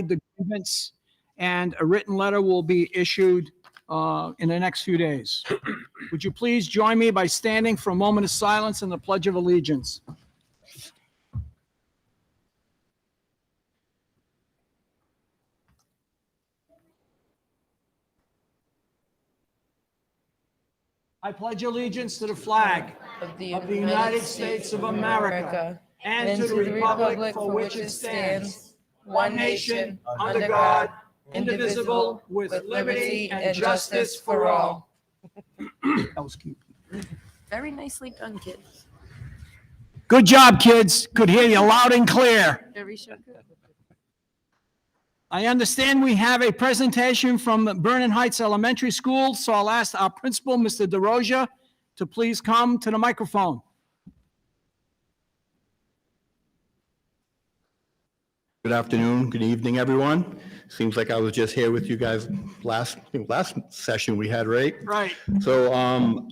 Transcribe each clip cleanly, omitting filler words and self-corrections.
the grievance, and a written letter will be issued in the next few days. Would you please join me by standing for a moment of silence and the Pledge of Allegiance? I pledge allegiance to the flag of the United States of America and to the republic for which it stands, one nation, under God, indivisible, with liberty and justice for all. That was cute. Very nicely done, kid. Good job, kids. Could hear you loud and clear. Very so good. I understand we have a presentation from Vernon Heights Elementary School, so I'll ask our principal, Mr. DeRosa, to please come to the microphone. Good afternoon, good evening, everyone. Seems like I was just here with you guys last session we had, right? Right. So I'm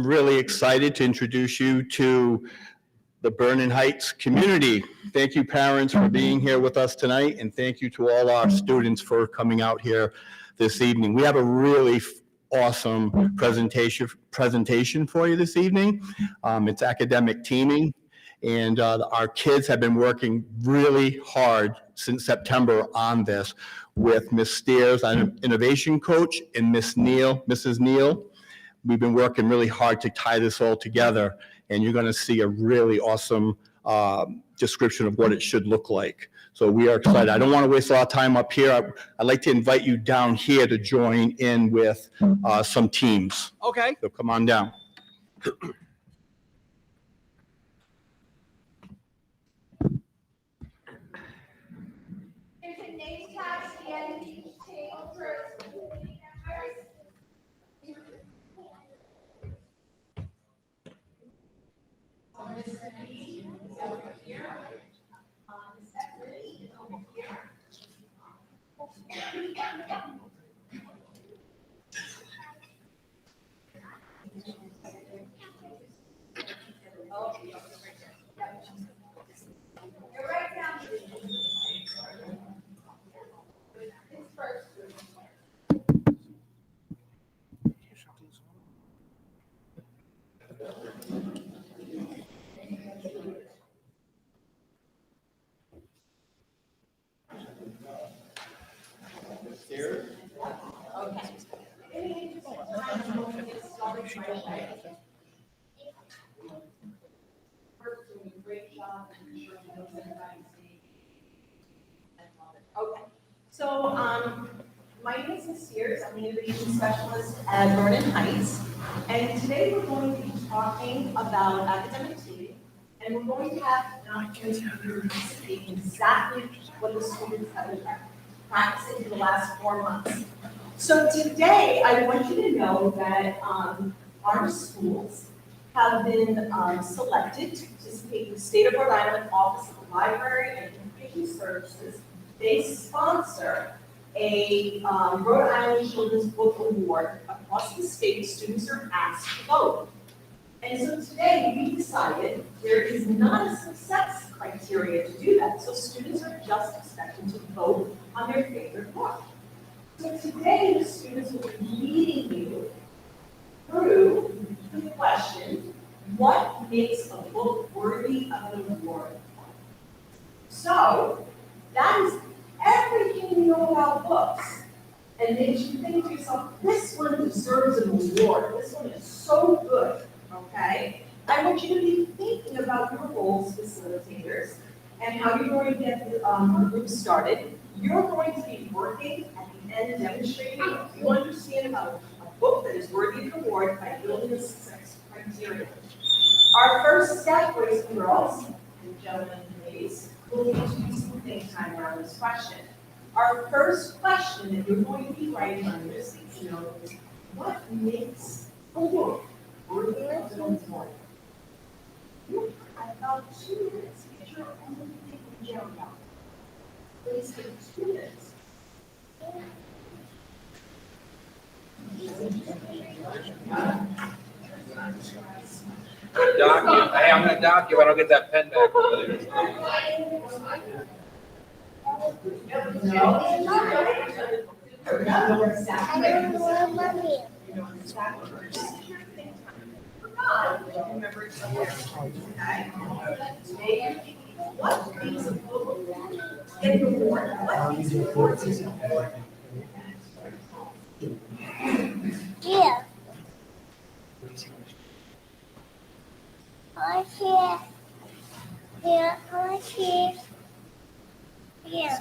really excited to introduce you to the Vernon Heights community. Thank you, parents, for being here with us tonight, and thank you to all our students for coming out here this evening. We have a really awesome presentation for you this evening. It's academic teaming. And our kids have been working really hard since September on this with Ms. Steers, our innovation coach, and Mrs. Neal. We've been working really hard to tie this all together, and you're going to see a really awesome description of what it should look like. So we are excited. I don't want to waste a lot of time up here. I'd like to invite you down here to join in with some teams. Okay. So come on down. Okay, so my name is Ms. Sears. I'm the innovation specialist at Vernon Heights, and today we're going to be talking about academic teaming, and we're going to have an opportunity to see exactly what the students have been practicing for the last 4 months. So today, I want you to know that our schools have been selected to participate in the State of Rhode Island Office of the Library and Information Services. They sponsor a Rhode Island Children's Book Award across the state. Students are asked to vote. And so today we decided there is not a success criteria to do that. So students are just expected to vote on their favorite book. So today the students will be leading you through the question, what makes a book worthy of an award? So that is everything you know about books. And then you think to yourself, this one deserves an award. This one is so good, okay? I want you to be thinking about your roles as facilitators and how you're going to get the group started. You're going to be working at the end demonstrating what you understand about a book that is worthy of an award by building a success criteria. Our first step, boys and girls, and gentlemen, please, will be to do some think time around this question. Our first question that you're going to be writing on your sticky note is, what makes a book worthy of an award? You have about 2 minutes to get your own thinking journal out. Please take 2 minutes. Hey, I'm gonna dock you if I don't get that pen back. What makes a book get an award? What makes an award season? Yeah. Here. Here. Here. Here.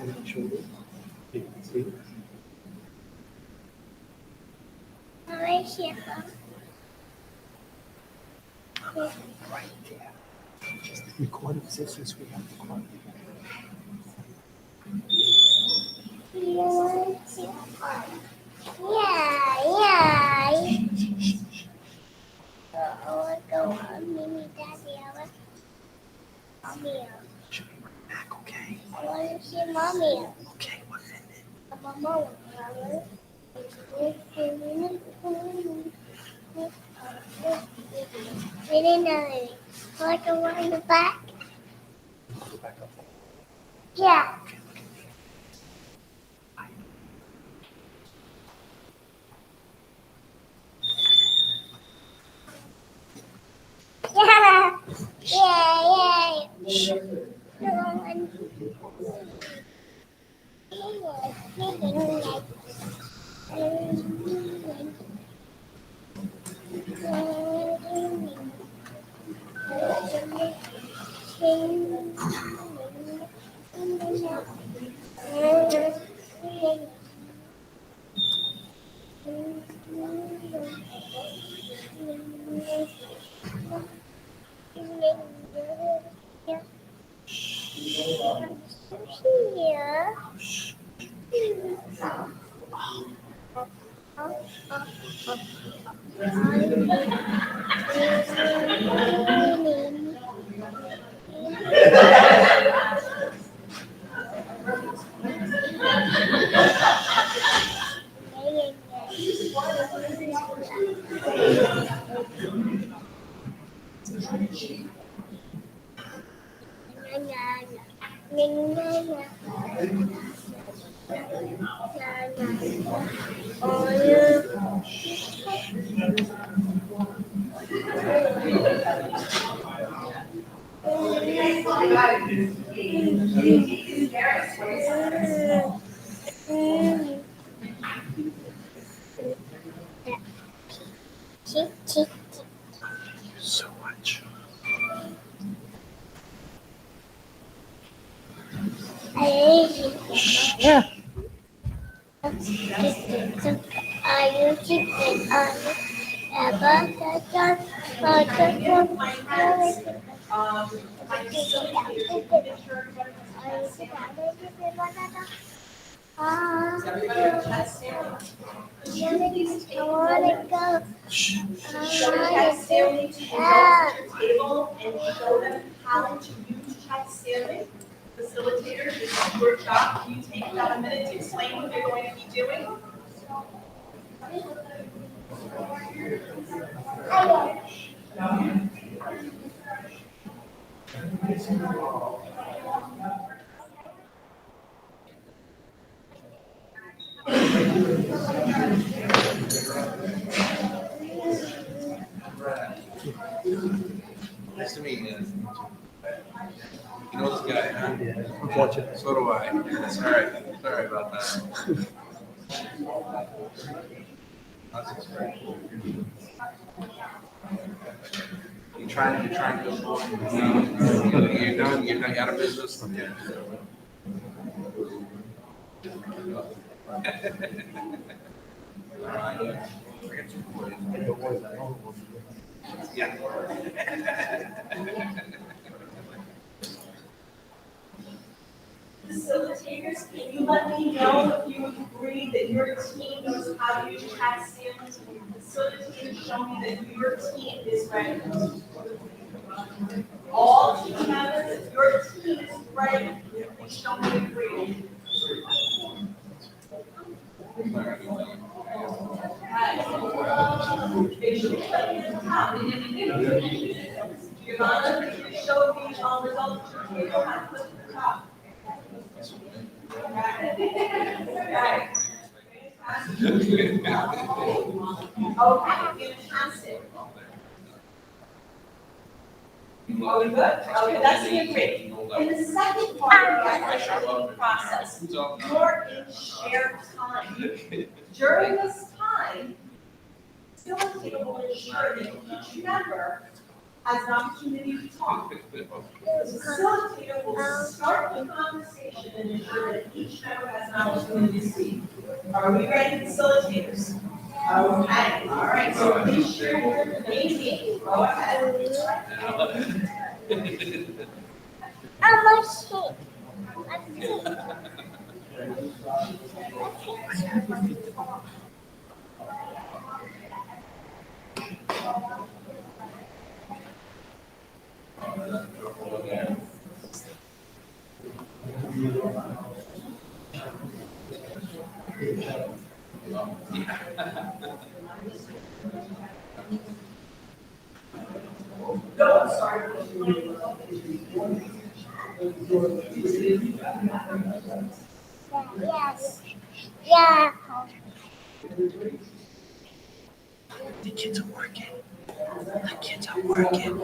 Right here. Right there. Just recording since we have recording. Yeah. I want to go on Mimi Daddy. I want Mommy. Should be right back, okay? I want to see Mommy. Okay, what's in it? Mama. Really nice. Want to go in the back? Go back up. Yeah. Yeah. So much. Yeah. Show the chat Stanley to the adults at your table and show them how to use chat Stanley. Facilitators, this is your job. Can you take about a minute to explain what they're going to be doing? Nice to meet you. You know this guy, huh? Unfortunately. So do I. Sorry about that. That's great. You're trying to you're done, you're out of business. All right. Yeah. Facilitators, can you let me know if you agree that your team knows how to use chat Stanley? Facilitators, show me that your team is ready. All team members, if your team is ready, please show me agree. Giovanna, show the results to the table, how to put it at the top. fantastic. Are we good? Okay, that's the agreement. In the second part of the application process, you're in shared time. During this time, facilitator will ensure that each member has an opportunity to talk. The facilitator will start the conversation and ensure that each member has an opportunity to speak. Are we ready, facilitators? Okay, all right, so please share your name. Go ahead. Go, sorry. Yes. Yeah. The kids are working. The kids are working.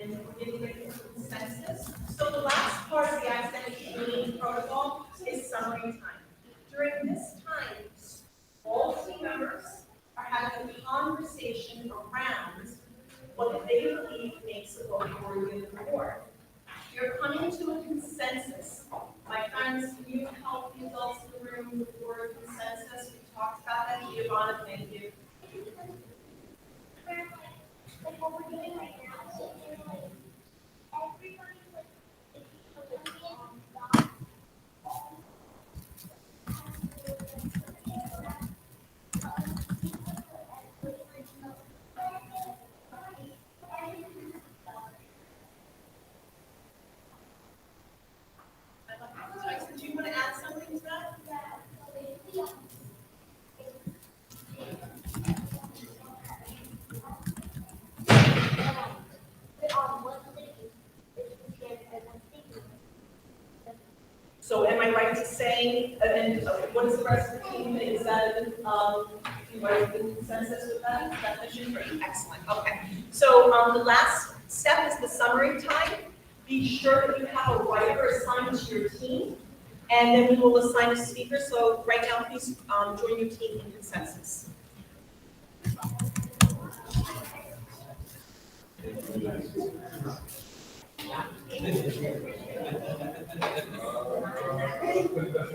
And we're getting ready for consensus. So the last part of the academic community protocol is summary time. During this time, all team members are having a conversation around what they believe makes a vote worthy of the board. You're coming to a consensus. My friends, can you help the adults in the room with the word consensus? We talked about that And what is the rest of the team? Is that, you are in consensus with that definition? Excellent, okay. So, the last step is the summary time. Be sure that you have a writer assigned to your team, and then we will assign a speaker. So right now, please, join your team in consensus.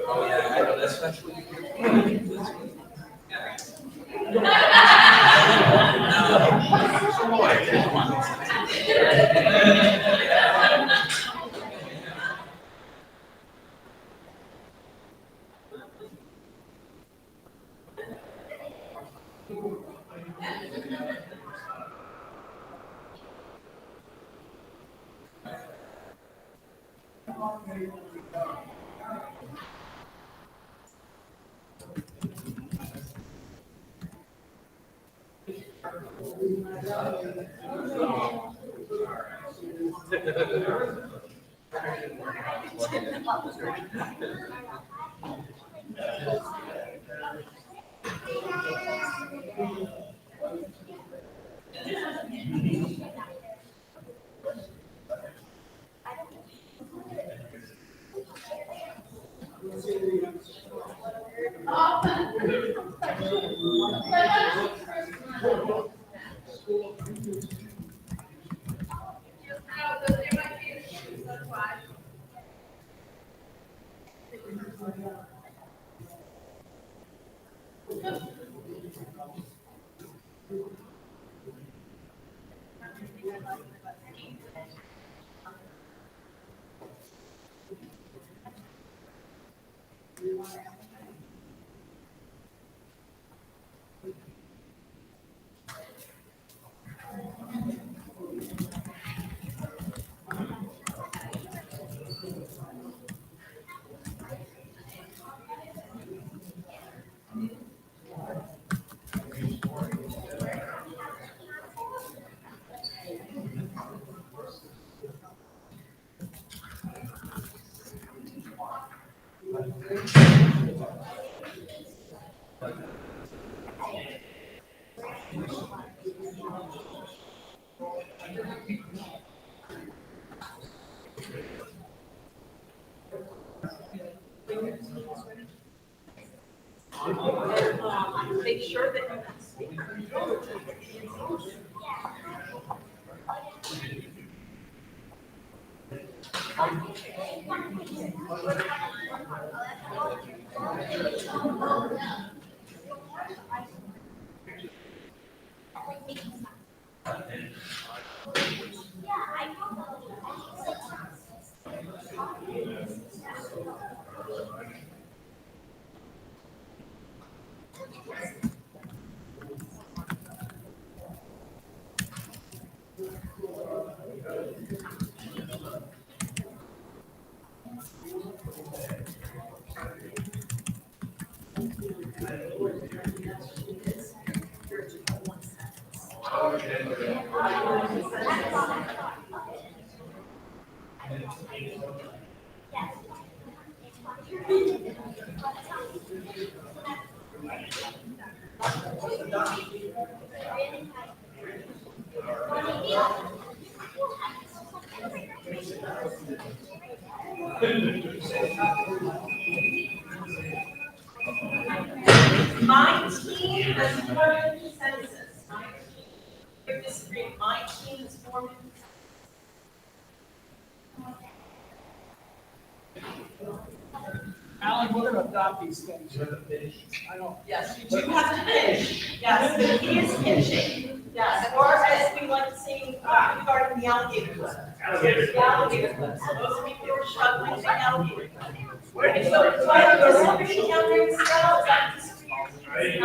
Oh, yeah, I know, that's what Make sure that my team has formed a consensus. My team, if disagree, my team has formed a consensus. Alan, we're gonna adopt these things. I don't. Yes, you do have to finish. Yes, the key is finishing. Yes, or as we like to say, regarding the alligator clip. The alligator clip. So those of you who are struggling with the alligator clip. Okay, so, is somebody out there to spell, is that just for you? Okay.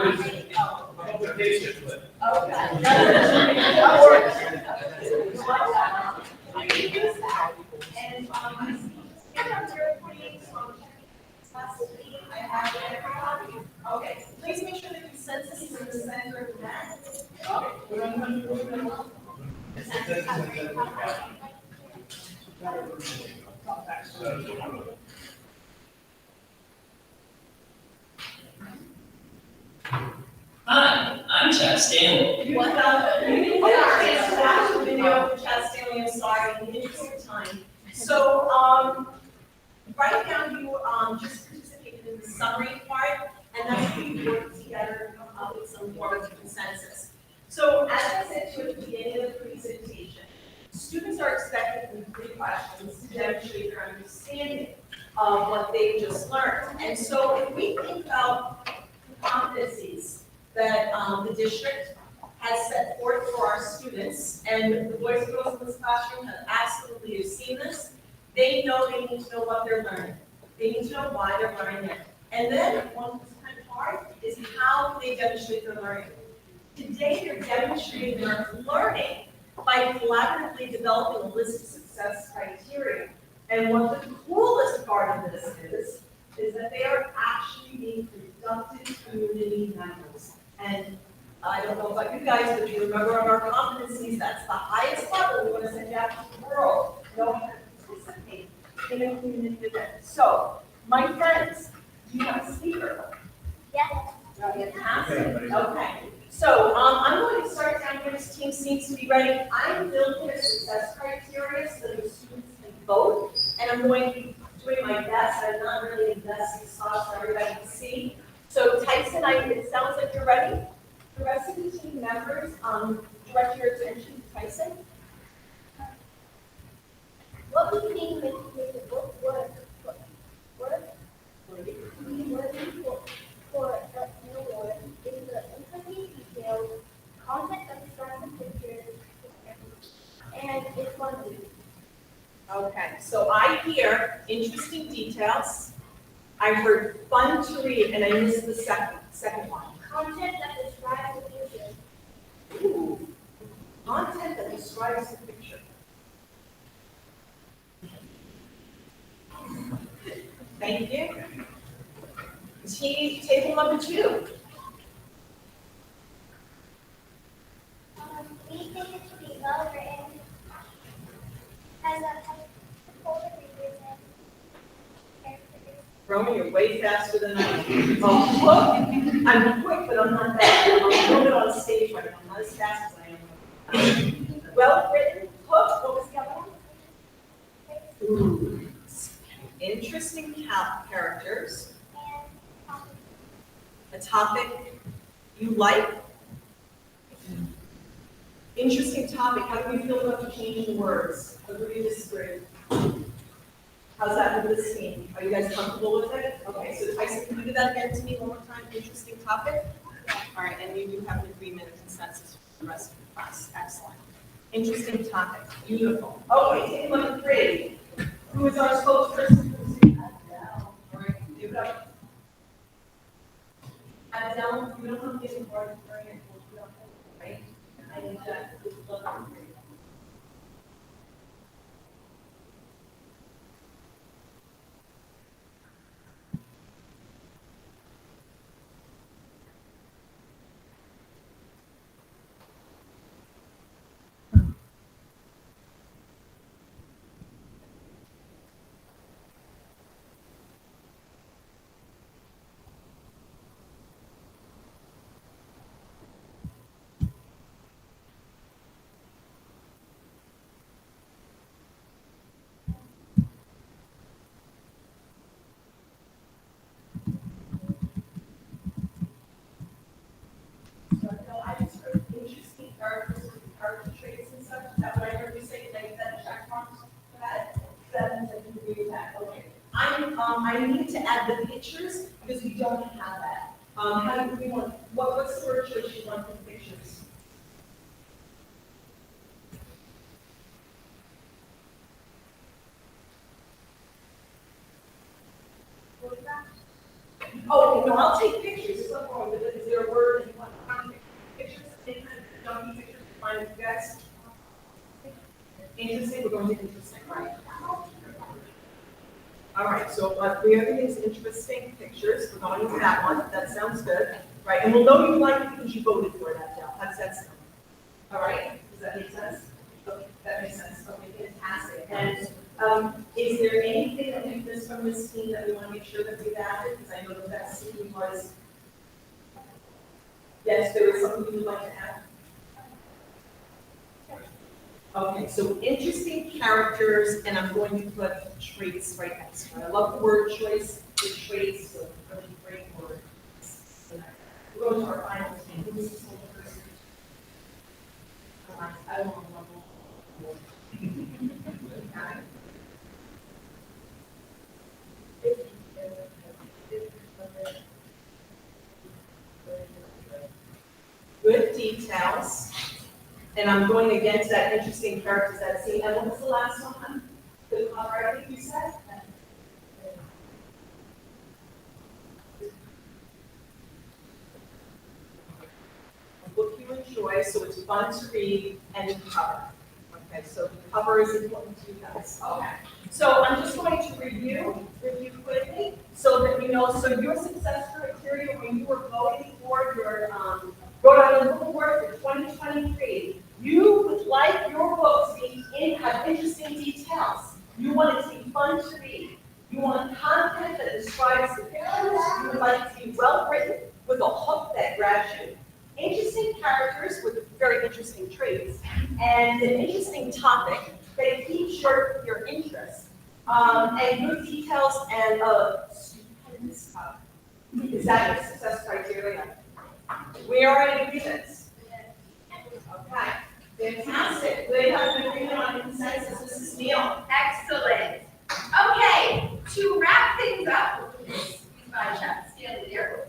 I can use that. And, I see, here are your points from I have everybody. Okay, please make sure the consensus is in the center of the mat. Hi, I'm Chad Stanley. What the? You didn't get our chance to watch the video of Chad Stanley, I'm sorry, in the interest of time. So, right now you, just participated in the summary part, and that's where you work together and come up with some form of consensus. So, as I said to you at the beginning of the presentation, students are expected in 3 questions to demonstrate their understanding of what they've just learned. And so, if we think about competencies that the district has set forth for our students, and the boys and girls in this classroom have absolutely seen this. They know they need to know what they're learning. They need to know why they're learning it. And then one that's kind of hard is how they demonstrate their learning. Today, they're demonstrating their learning by collaboratively developing a list of success criteria. And what the coolest part of this is that they are actually being productive community members. And I don't know about you guys, but you remember on our competencies, that's the highest level. We want to send you out to the world, know how to participate in a community event. So, my friends, do you have a speaker? Yes. Fantastic. Okay. So, I'm going to start down here. This team seems to be ready. I'm building a success criteria so that the students can vote, and I'm going to be doing my best. I'm not really investing sauce for everybody to see. So Tyson, it sounds like you're ready. The rest of the team members, direct your attention to Tyson. What we mean with the book work we working for the award is the incoming details, content of the pictures, and it's fun to do. Okay, so I hear interesting details. I heard fun to read, and I missed the second one. Content that describes the future. Ooh, content that describes the picture. Thank you. Table number 2. We think it should be well written, has a full of readers and characters. Roman, you're way faster than I am. Oh, look, I'm quick, but I'm not that. I'm a little bit on stage right now. I'm not as fast as I am. Well written, hook, what was the other one? Ooh, interesting characters. A topic you like. Interesting topic. How do we feel about the changing words? Agree, disagree? How's that with this team? Are you guys comfortable with it? Okay, so Tyson, can you do that again to me one more time? Interesting topic? All right, and you do have an agreement and consensus for the rest of the class. Excellent. Interesting topic. Beautiful. Okay, table number 3. Who is our spokesperson? Adele. All right, give it up. Adele, you don't have to get involved during it, right? I need that. I just heard interesting character traits and such. Is that what I heard you say? Like that check marks for that? That means I can agree with that. Okay. I need to add the pictures because we don't have that. How do we want, what's the word choice you want for the pictures? Oh, okay, no, I'll take pictures. It's not wrong with it. Is there a word that you want to take pictures? Any kind of jumpy pictures? Fine with you guys? Interesting, we're going to interesting, right? All right, so we have these interesting pictures. We're going with that one. That sounds good. Right, and we'll know you like it because you voted for that, Dell. How does that sound? All right, does that make sense? Okay, that makes sense. Okay, fantastic. And is there anything that we've missed from this team that we want to make sure that we've added? Because I know that that scene was Yes, there is something you would like to add? Okay, so interesting characters, and I'm going to put traits right next to it. I love the word choice, the traits, so really great word. We'll go to our final team. Who is this one person? I don't want good details. And I'm going again to that interesting characters that scene. And what was the last one? The cover, I think you said? A book you enjoy, so it's fun to read, and the cover. Okay, so the cover is important to you guys. Okay. So I'm just going to review quickly, so that you know, so your success criteria when you were voting for your, Rhode Island Book Award for 2023, you would like your book to have interesting details. You want it to be fun to read. You want content that describes the pictures. You would like it to be well written with a hook that grabs you. Interesting characters with very interesting traits, and an interesting topic that keeps your interest. And good details and is that your success criteria? We are in agreement. Okay, fantastic. We have an agreement on consensus. Mrs. Neal. Excellent. Okay, to wrap things up, excuse my Stanley there.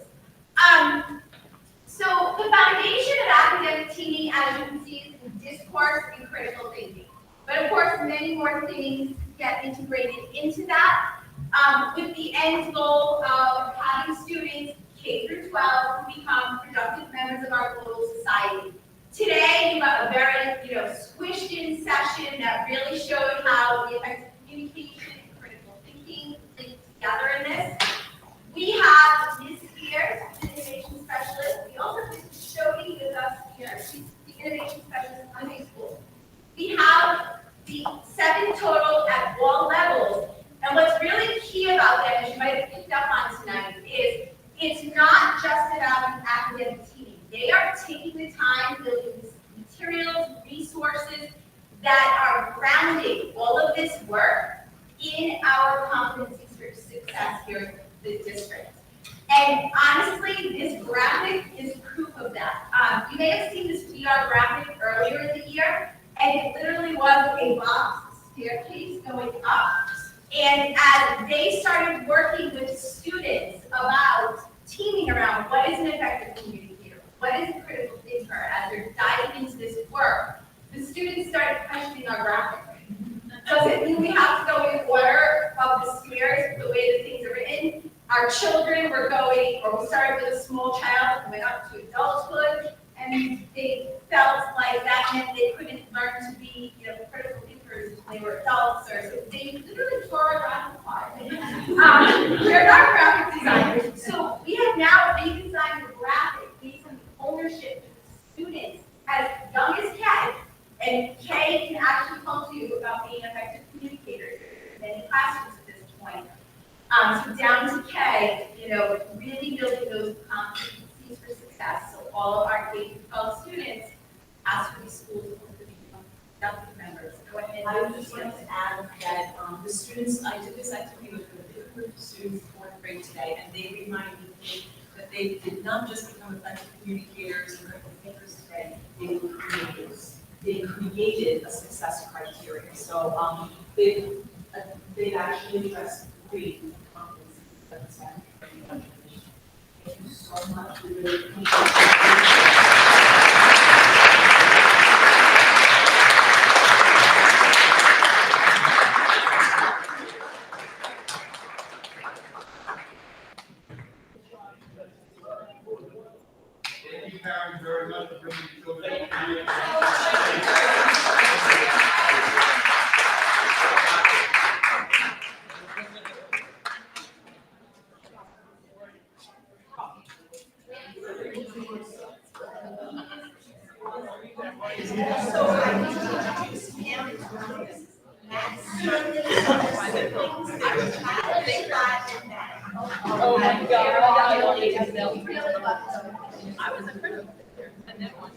So the foundation of academic teaming, as you can see, is in discourse and critical thinking. But of course, many more things get integrated into that, with the end goal of having students K through 12 who become productive members of our global society. Today, you got a very, squished in session that really showed how the effective communication and critical thinking link together in this. We have Ms. Spears, the innovation specialist. We also have Ms. Shodi with us here. She's the innovation specialist in high school. We have the 7 total at all levels. And what's really key about them, as you might have picked up on tonight, is it's not just about academic teaming. They are taking the time building materials, resources that are grounding all of this work in our competencies for success here in the district. And honestly, this graphic is proof of that. You may have seen this VR graphic earlier in the year, and it literally was a box staircase going up. And as they started working with students about teaming around what is an effective communicator, what is a critical thinker, as they're diving into this work, the students started questioning our graphic. Does it mean we have to go in order of the squares, the way the things are written? Our children were going, or we started with a small child and went up to adulthood, and they felt like that meant they couldn't learn to be, critical thinkers when they were adults, or so they literally tore our graphic apart. They're not graphic designers, so we have now redesigned the graphic based on the ownership of the students as young as K, and K can actually talk to you about being effective communicators in many classrooms at this point. So down to K, really building those competencies for success. So all of our K-12 students ask for these schools to become productive members. Go ahead. I would just like to add that the students, I did this activity with a big group of students in 4th grade today, and they reminded me that they did not just become effective communicators and critical thinkers today, they were creators. They created a success criteria. So they've actually addressed 3 competencies. Thank you so much. We really appreciate it. Thank you, parents, very much for bringing children here. Oh my God. I was a critic. And then once.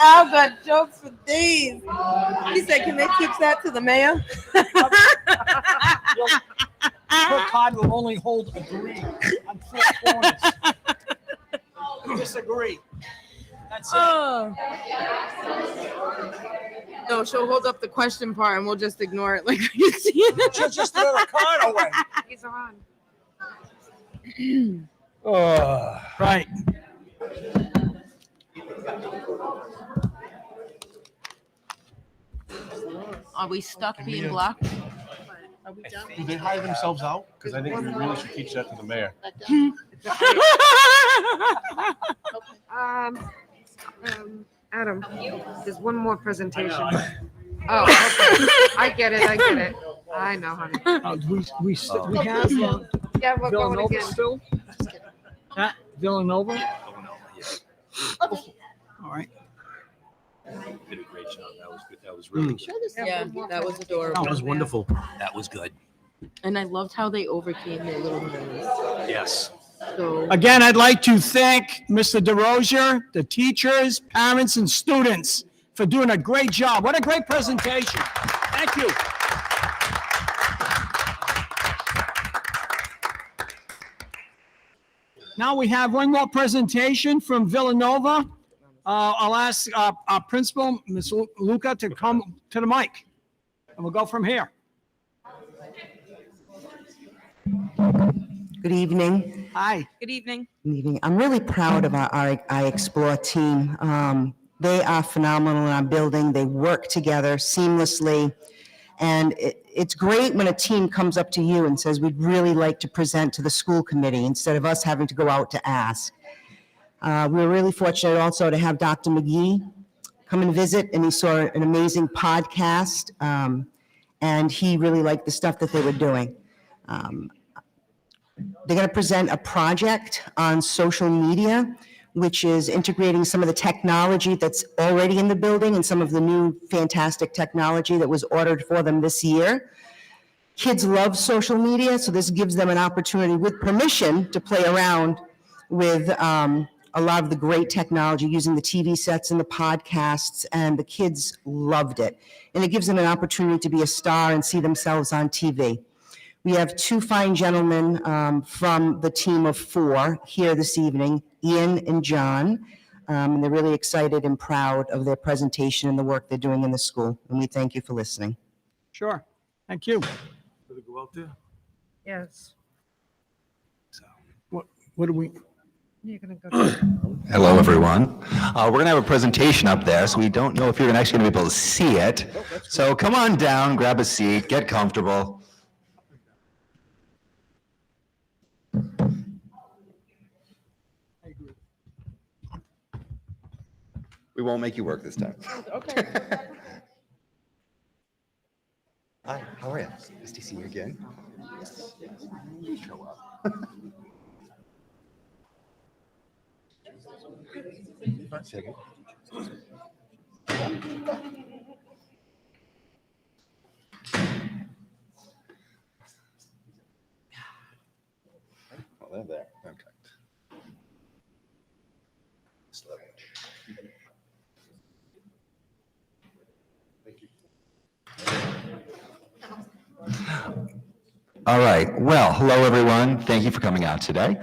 Al got jokes for days. He said, can they teach that to the mayor? Her card will only hold agree on 4 corners. Disagree. That's it. Oh. No, she'll hold up the question part and we'll just ignore it like you see it. She'll just throw the card away. These are on. Right. Are we stuck being blocked? Are we done? Do they hire themselves out? Because I think we really should teach that to the mayor. Adam, there's one more presentation. Oh, okay. I get it. I know, honey. We have Yeah, we're going Villanova again. still? Villanova? All right. Did a great job. That was good. That was really Yeah, that was adorable. That was wonderful. That was good. And I loved how they overcame their little memories. Yes. So Again, I'd like to thank Mr. DeRozier, the teachers, parents, and students for doing a great job. What a great presentation. Thank you. Now we have one more presentation from Villanova. I'll ask our principal, Ms. Luca, to come to the mic, and we'll go from here. Good evening. Hi. good evening. Good evening. I'm really proud of our I Explore team. They are phenomenal in our building. They work together seamlessly. And it's great when a team comes up to you and says, we'd really like to present to the school committee instead of us having to go out to ask. We're really fortunate also to have Dr. McGee come and visit, and he saw an amazing podcast, and he really liked the stuff that they were doing. They're going to present a project on social media, which is integrating some of the technology that's already in the building and some of the new fantastic technology that was ordered for them this year. Kids love social media, so this gives them an opportunity with permission to play around with a lot of the great technology using the TV sets and the podcasts, and the kids loved it. And it gives them an opportunity to be a star and see themselves on TV. We have two fine gentlemen from the team of 4 here this evening, Ian and John. And they're really excited and proud of their presentation and the work they're doing in the school. And we thank you for listening. Sure. Thank you. Did it go out there? Yes. What do we? You're gonna go. Hello, everyone. We're going to have a presentation up there, so we don't know if you're actually going to be able to see it. So come on down, grab a seat, get comfortable. We won't make you work this time. Okay. Hi, how are you? Nice to see you again. You show up. Second. Oh, they're there. Okay. Slow. Thank you. All right. Well, hello, everyone. Thank you for coming out today.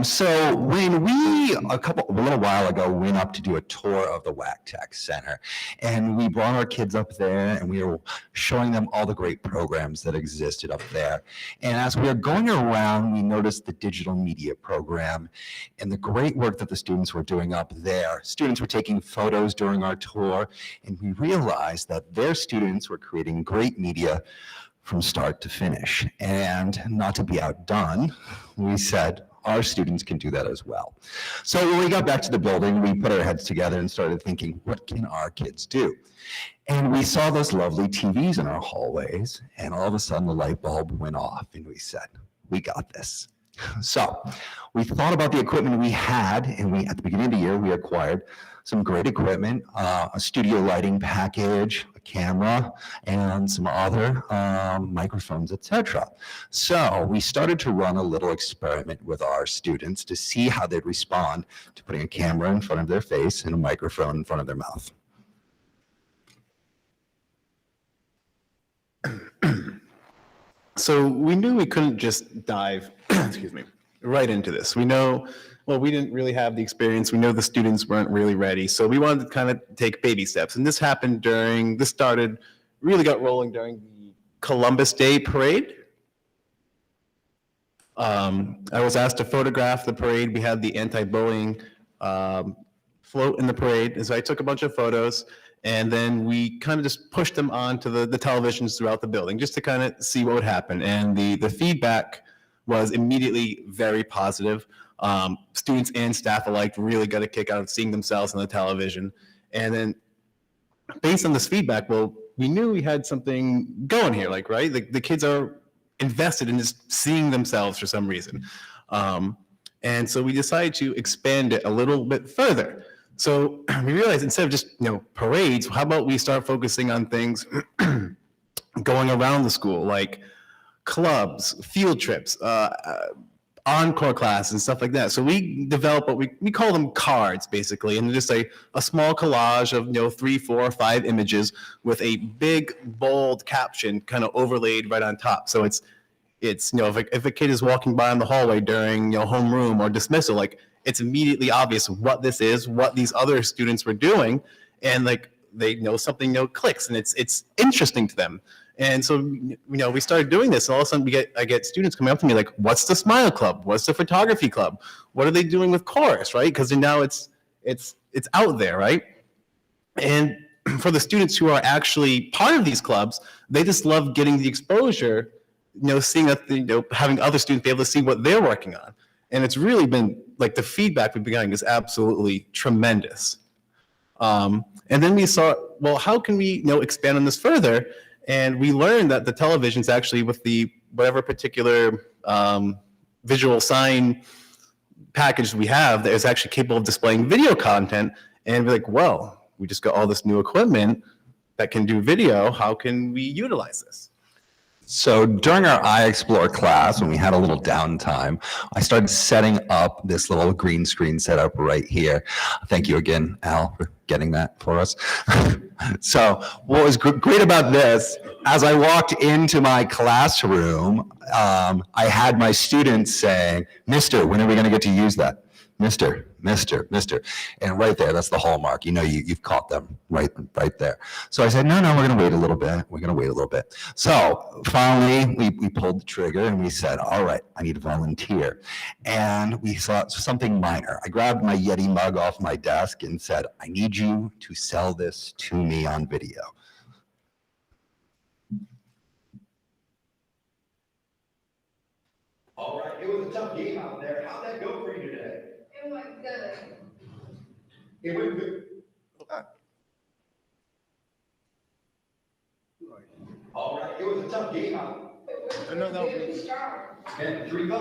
So when we, a little while ago, went up to do a tour of the WAC Tech Center, and we brought our kids up there, and we were showing them all the great programs that existed up there. And as we were going around, we noticed the digital media program and the great work that the students were doing up there. Students were taking photos during our tour, and we realized that their students were creating great media from start to finish. And not to be outdone, we said, our students can do that as well. So when we got back to the building, we put our heads together and started thinking, what can our kids do? And we saw those lovely TVs in our hallways, and all of a sudden the light bulb went off, and we said, we got this. So we thought about the equipment we had, and at the beginning of the year, we acquired some great equipment, a studio lighting package, a camera, and some other microphones, etc. So we started to run a little experiment with our students to see how they'd respond to putting a camera in front of their face and a microphone in front of their mouth. So we knew we couldn't just dive, excuse me, right into this. We know, well, we didn't really have the experience. We know the students weren't really ready. So we wanted to kind of take baby steps. And this really got rolling during the Columbus Day parade. I was asked to photograph the parade. We had the anti-bullying float in the parade. And so I took a bunch of photos, and then we kind of just pushed them onto the televisions throughout the building just to kind of see what would happen. And the feedback was immediately very positive. Students and staff alike really got a kick out of seeing themselves on the television. And then based on this feedback, well, we knew we had something going here, like, right? The kids are invested in just seeing themselves for some reason. And so we decided to expand it a little bit further. So we realized instead of just, parades, how about we start focusing on things going around the school, like clubs, field trips, encore class and stuff like that. So we develop what we call them cards, basically, and just a small collage of 3, 4, 5 images with a big bold caption kind of overlaid right on top. So it's if a kid is walking by in the hallway during homeroom or dismissal, like, it's immediately obvious what this is, what these other students were doing, and like they know something clicks, and it's interesting to them. And so, we started doing this, and all of a sudden I get students coming up to me like, what's the Smile Club? What's the photography club? What are they doing with chorus, right? Because now it's out there, right? And for the students who are actually part of these clubs, they just love getting the exposure, seeing that, having other students be able to see what they're working on. And it's really been, like, the feedback we've been getting is absolutely tremendous. And then we saw, well, how can we, expand on this further? And we learned that the televisions actually, with the whatever particular visual sign package we have, that is actually capable of displaying video content. And we're like, well, we just got all this new equipment that can do video. How can we utilize this? So during our iExplore class, when we had a little downtime, I started setting up this little green screen setup right here. Thank you again, Al, for getting that for us. So what was great about this, as I walked into my classroom, I had my students saying, "Mister, when are we going to get to use that? Mister." And right there, that's the hallmark. You've caught them right there. So I said, no, we're going to wait a little bit. So finally, we pulled the trigger and we said, all right, I need a volunteer. And we thought something minor. I grabbed my Yeti mug off my desk and said, I need you to sell this to me on video. All right, it was a tough game out there. How'd that go for you today? It went good. It went good. All right, it was a tough game out. It was really strong. And $3.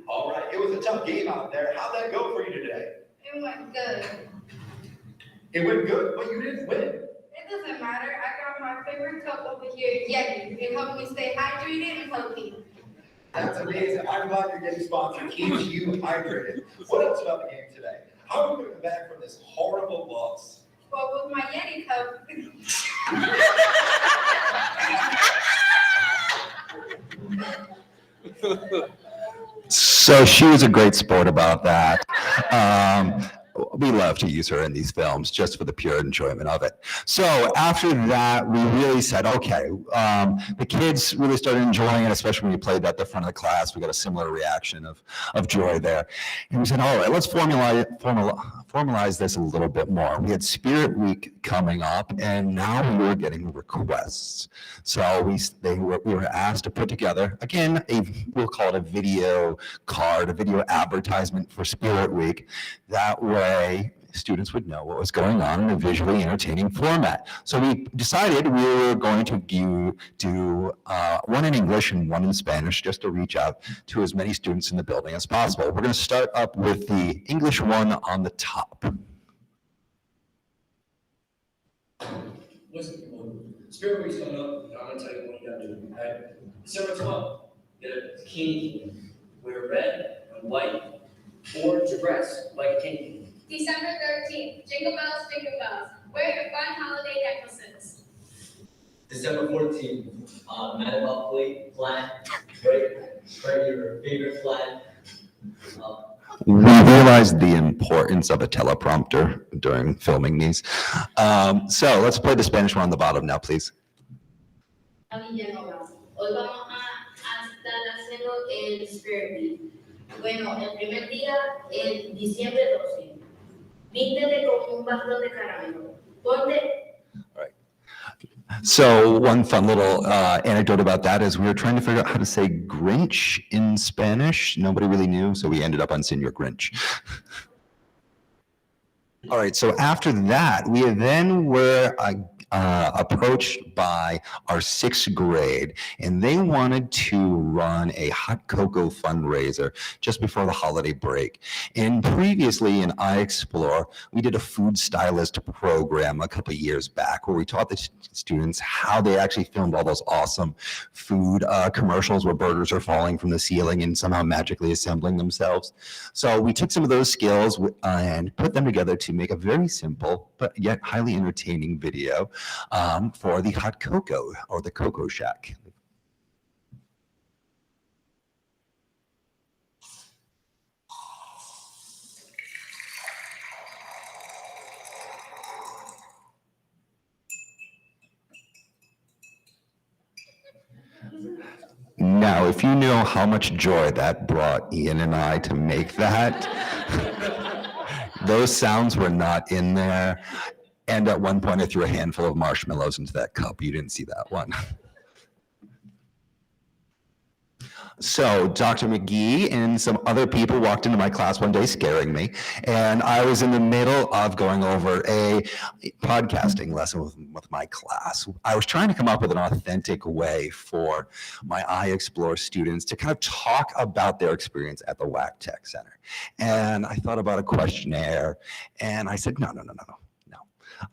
All right, it was a tough game out there. How'd that go for you today? It went good. It went good, but you didn't win. It doesn't matter. I got my favorite cup over here, Yeti. It helped me stay hydrated and healthy. That's amazing. I'm glad you're getting sponsored. Keeps you hydrated. What else about the game today? How are we going to come back from this horrible loss? Well, with my Yeti cup. So she was a great sport about that. We love to use her in these films just for the pure enjoyment of it. So after that, we really said, okay, the kids really started enjoying it, especially when we played that at the front of the class. We got a similar reaction of joy there. And we said, all right, let's formalize this a little bit more. We had Spirit Week coming up, and now we were getting requests. So we were asked to put together, again, we'll call it a video card, a video advertisement for Spirit Week. That way, students would know what was going on in a visually entertaining format. So we decided we were going to do one in English and one in Spanish, just to reach out to as many students in the building as possible. We're going to start up with the English one on the top. Listen, Spirit Week's coming up, and I'm gonna tell you what you gotta do, okay? December 12th, get a bikini, wear red and white, or dress like a king. December 13th, jingle bells, wear your fun holiday necklaces. December 14th, Mad About flag, right? Wear your favorite flag. We realized the importance of a teleprompter during filming these. So let's play the Spanish one on the bottom now, please. Hoy vamos a estar haciendo el Spirit Week. Bueno, el primer día es diciembre 12. Vístete con un bastón de caramelo. Ponte. So one fun little anecdote about that is we were trying to figure out how to say Grinch in Spanish. Nobody really knew, so we ended up on Senor Grinch. All right, so after that, we then were approached by our 6th grade, and they wanted to run a hot cocoa fundraiser just before the holiday break. And previously in iExplore, we did a food stylist program a couple of years back where we taught the students how they actually filmed all those awesome food commercials where burgers are falling from the ceiling and somehow magically assembling themselves. So we took some of those skills and put them together to make a very simple but yet highly entertaining video for the hot cocoa or the Cocoa Shack. Now, if you know how much joy that brought Ian and I to make that, those sounds were not in there. And at one point, I threw a handful of marshmallows into that cup. You didn't see that one. So Dr. McGee and some other people walked into my class one day scaring me, and I was in the middle of going over a podcasting lesson with my class. I was trying to come up with an authentic way for my iExplore students to kind of talk about their experience at the WAC Tech Center. And I thought about a questionnaire, and I said, no.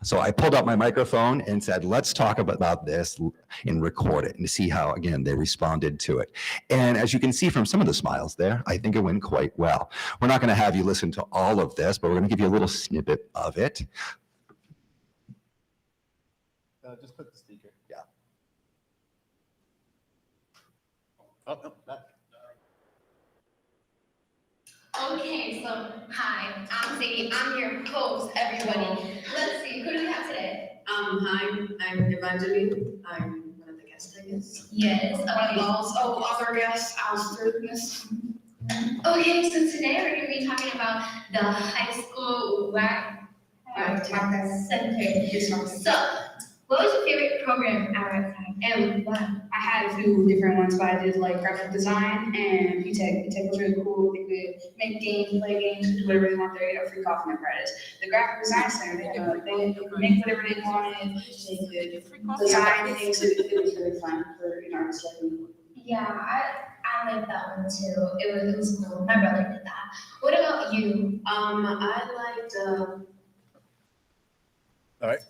So I pulled out my microphone and said, let's talk about this and record it and see how, again, they responded to it. And as you can see from some of the smiles there, I think it went quite well. We're not going to have you listen to all of this, but we're going to give you a little snippet of it. Just put the speaker. Yeah. Oh, no, back. Okay, so hi, I'm Sadie. I'm your host, everybody. Let's see, who do we have today? Hi, I'm Evangeline. I'm one of the guests, I guess. Yes. Also, other guests, Alistair, yes. Okay, so today we're going to be talking about the high school WAC Center. So, what was your favorite program at WAC and why? I had a few different ones, but I did like graphic design and P-Tech. P-Tech was really cool. They could make games, play games, do whatever they want. They got free coffee and credits. The graphic design center, they could make whatever they wanted. They could design things. It was really fun for an artist like me. Yeah, I like that one too. It was cool. My brother did that. What about you? I liked, All right.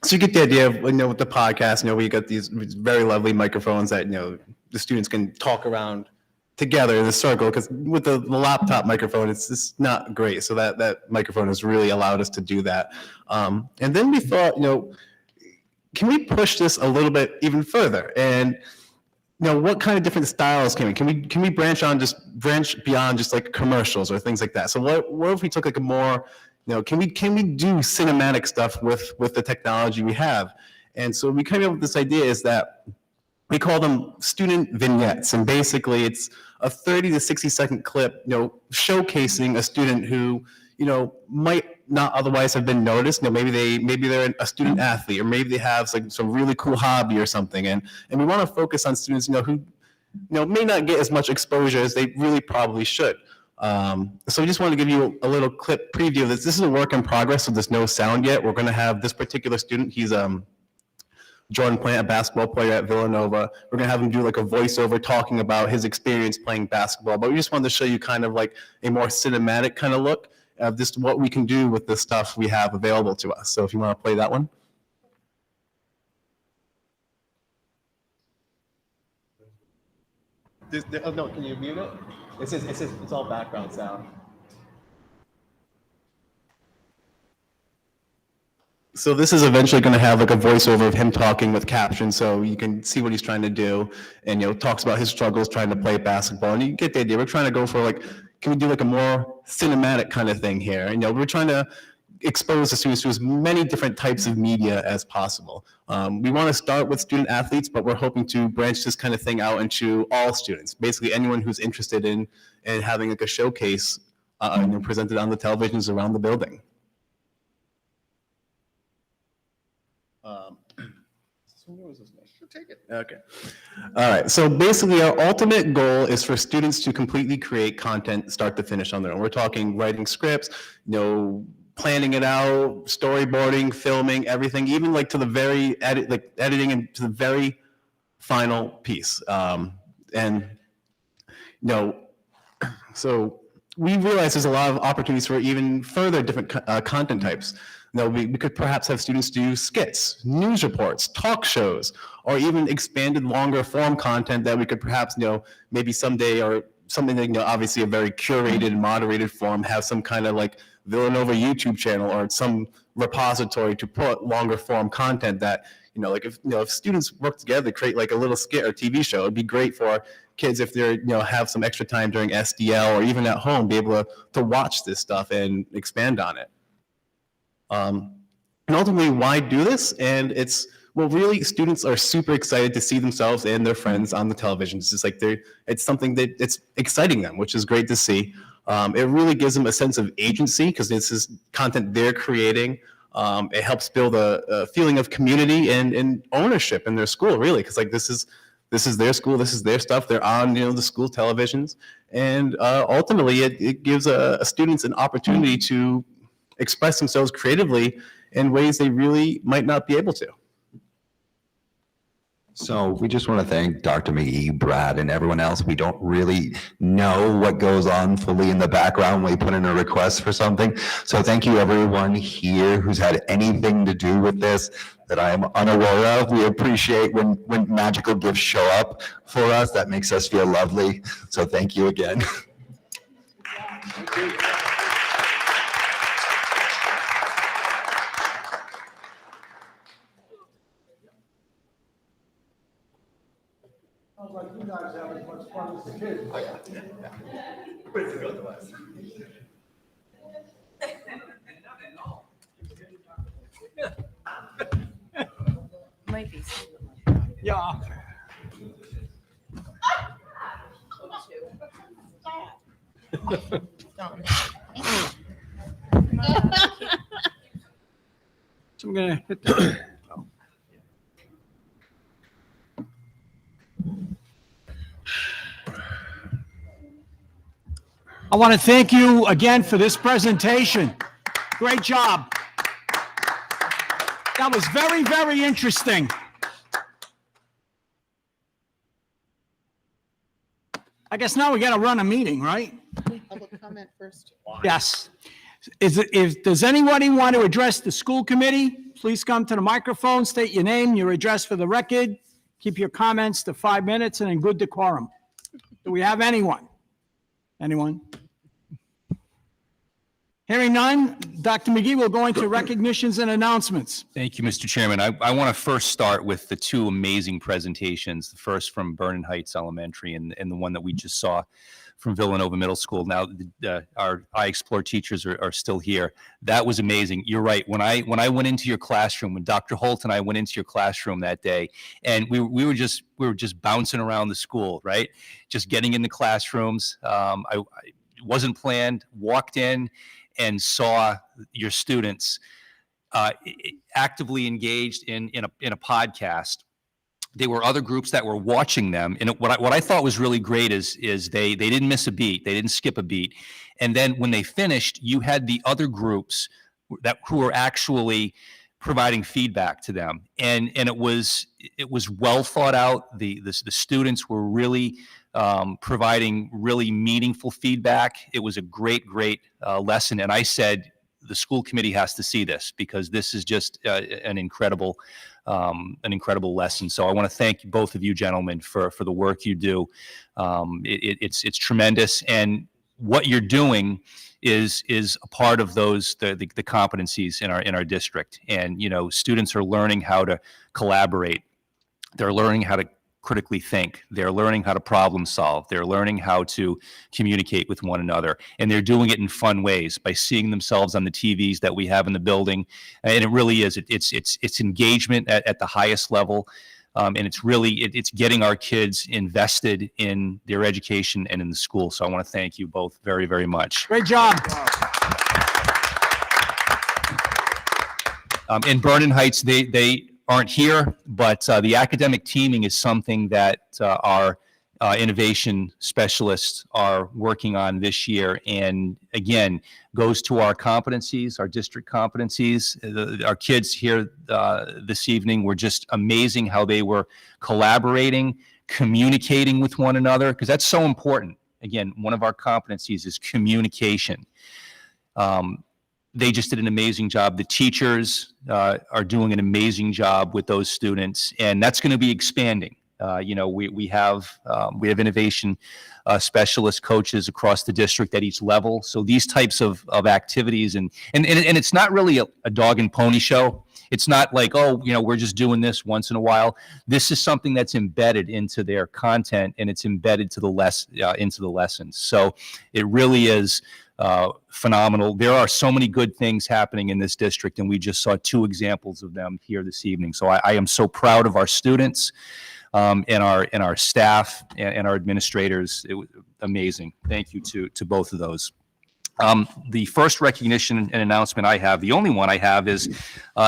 So you get the idea of, with the podcast, we got these very lovely microphones that, the students can talk around together in a circle, because with the laptop microphone, it's just not great. So that microphone has really allowed us to do that. And then we thought, can we push this a little bit even further? And, what kind of different styles can we branch beyond just like commercials or things like that? So what if we took like a more, can we do cinematic stuff with the technology we have? And so we came up with this idea is that we call them student vignettes. And basically it's a 30 to 60 second clip, showcasing a student who, might not otherwise have been noticed. Maybe they're a student athlete, or maybe they have like some really cool hobby or something. And we want to focus on students, who, may not get as much exposure as they really probably should. So we just wanted to give you a little clip preview of this. This is a work in progress, so there's no sound yet. We're going to have this particular student, he's Jordan Plant, a basketball player at Villanova. We're going to have him do like a voiceover talking about his experience playing basketball, but we just wanted to show you kind of like a more cinematic kind of look of just what we can do with the stuff we have available to us. So if you want to play that one. Oh, no, can you mute it? It's all background sound. So this is eventually going to have like a voiceover of him talking with captions, so you can see what he's trying to do, and talks about his struggles trying to play basketball, and you get the idea. We're trying to go for like, can we do like a more cinematic kind of thing here? And we're trying to expose the students to as many different types of media as possible. We want to start with student athletes, but we're hoping to branch this kind of thing out into all students, basically anyone who's interested in having like a showcase presented on the televisions around the building. Take it. Okay. All right. So basically, our ultimate goal is for students to completely create content, start to finish, on their own. We're talking writing scripts, planning it out, storyboarding, filming, everything, even like to the very editing and to the very final piece. So we realize there's a lot of opportunities for even further different content types. We could perhaps have students do skits, news reports, talk shows, or even expanded longer form content that we could perhaps, maybe someday, or something that, obviously a very curated and moderated form, have some kind of like Villanova YouTube channel or some repository to put longer form content that, like if students work together to create like a little skit or TV show, it'd be great for kids if they're, have some extra time during SDL or even at home, be able to watch this stuff and expand on it. And ultimately, why do this? And well, really, students are super excited to see themselves and their friends on the television. It's just like it's something that it's exciting them, which is great to see. It really gives them a sense of agency because this is content they're creating. It helps build a feeling of community and ownership in their school, really, because like this is their school, this is their stuff. They're on the school televisions, and ultimately, it gives students an opportunity to express themselves creatively in ways they really might not be able to. So we just want to thank Dr. McGee, Brad, and everyone else. We don't really know what goes on fully in the background when we put in a request for something. So thank you everyone here who's had anything to do with this that I am unaware of. We appreciate when magical gifts show up for us. That makes us feel lovely. So thank you again. Thank you. Sounds like you guys have as much fun as the kids. Where's it go to us? Might be. Yeah. So I'm gonna hit the. I want to thank you again for this presentation. Great job. That was very, very interesting. I guess now we got to run a meeting, right? Public comment first. Yes. Does anybody want to address the school committee? Please come to the microphone, state your name, your address for the record. Keep your comments to 5 minutes and in good decorum. Do we have anyone? Anyone? Hearing none, Dr. McGee will go into recognitions and announcements. Thank you, Mr. Chairman. I want to first start with the two amazing presentations, the first from Vernon Heights Elementary and the one that we just saw from Villanova Middle School. Now, our iExplore teachers are still here. That was amazing. You're right. When I went into your classroom, when Dr. Holt and I went into your classroom that day, and we were just bouncing around the school, right? Just getting in the classrooms. I wasn't planned, walked in and saw your students actively engaged in a podcast there were other groups that were watching them. And what I thought was really great is they didn't miss a beat. They didn't skip a beat. And then when they finished, you had the other groups who were actually providing feedback to them. And it was well thought out. The students were really providing really meaningful feedback. It was a great lesson. And I said, the school committee has to see this, because this is just an incredible lesson. So I want to thank both of you gentlemen for the work you do. It's tremendous, and what you're doing is a part of those the competencies in our district. And students are learning how to collaborate. They're learning how to critically think. They're learning how to problem solve. They're learning how to communicate with one another. And they're doing it in fun ways by seeing themselves on the TVs that we have in the building. And it really is. It's engagement at the highest level. And it's getting our kids invested in their education and in the school. So I want to thank you both very, very much. Great job. In Vernon Heights, they aren't here, but the academic teaming is something that our innovation specialists are working on this year. And again, goes to our competencies, our district competencies. Our kids here this evening were just amazing how they were collaborating, communicating with one another, because that's so important. Again, one of our competencies is communication. They just did an amazing job. The teachers are doing an amazing job with those students, and that's going to be expanding. We have innovation specialist coaches across the district at each level. So these types of activities, and it's not really a dog and pony show. It's not like, we're just doing this once in a while. This is something that's embedded into their content, and it's embedded to into the lessons. So it really is phenomenal. There are so many good things happening in this district, and we just saw 2 examples of them here this evening. So I am so proud of our students and our staff and our administrators. It was amazing. Thank you to both of those. The first recognition and announcement I have, the only one I have, is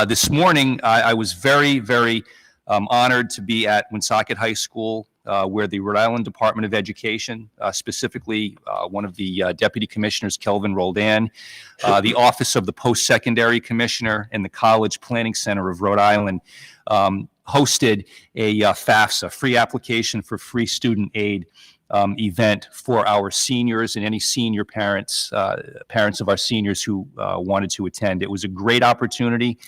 this morning I was very, very honored to be at Woonsocket High School, where the Rhode Island Department of Education, specifically one of the deputy commissioners, Kelvin Roldan, the Office of the Post-Secondary Commissioner, and the College Planning Center of Rhode Island hosted a FAFSA, free application for free student aid event for our seniors and any senior parents of our seniors who wanted to attend. It was a great opportunity.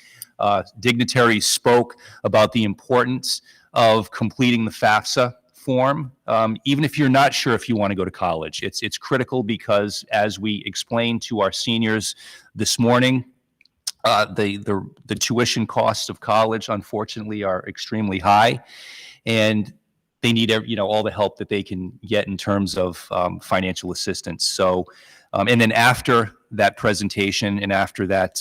Dignitaries spoke about the importance of completing the FAFSA form, even if you're not sure if you want to go to college. It's critical because, as we explained to our seniors this morning, the tuition costs of college, unfortunately, are extremely high, and they need all the help that they can get in terms of financial assistance. So, and then after that presentation and after that,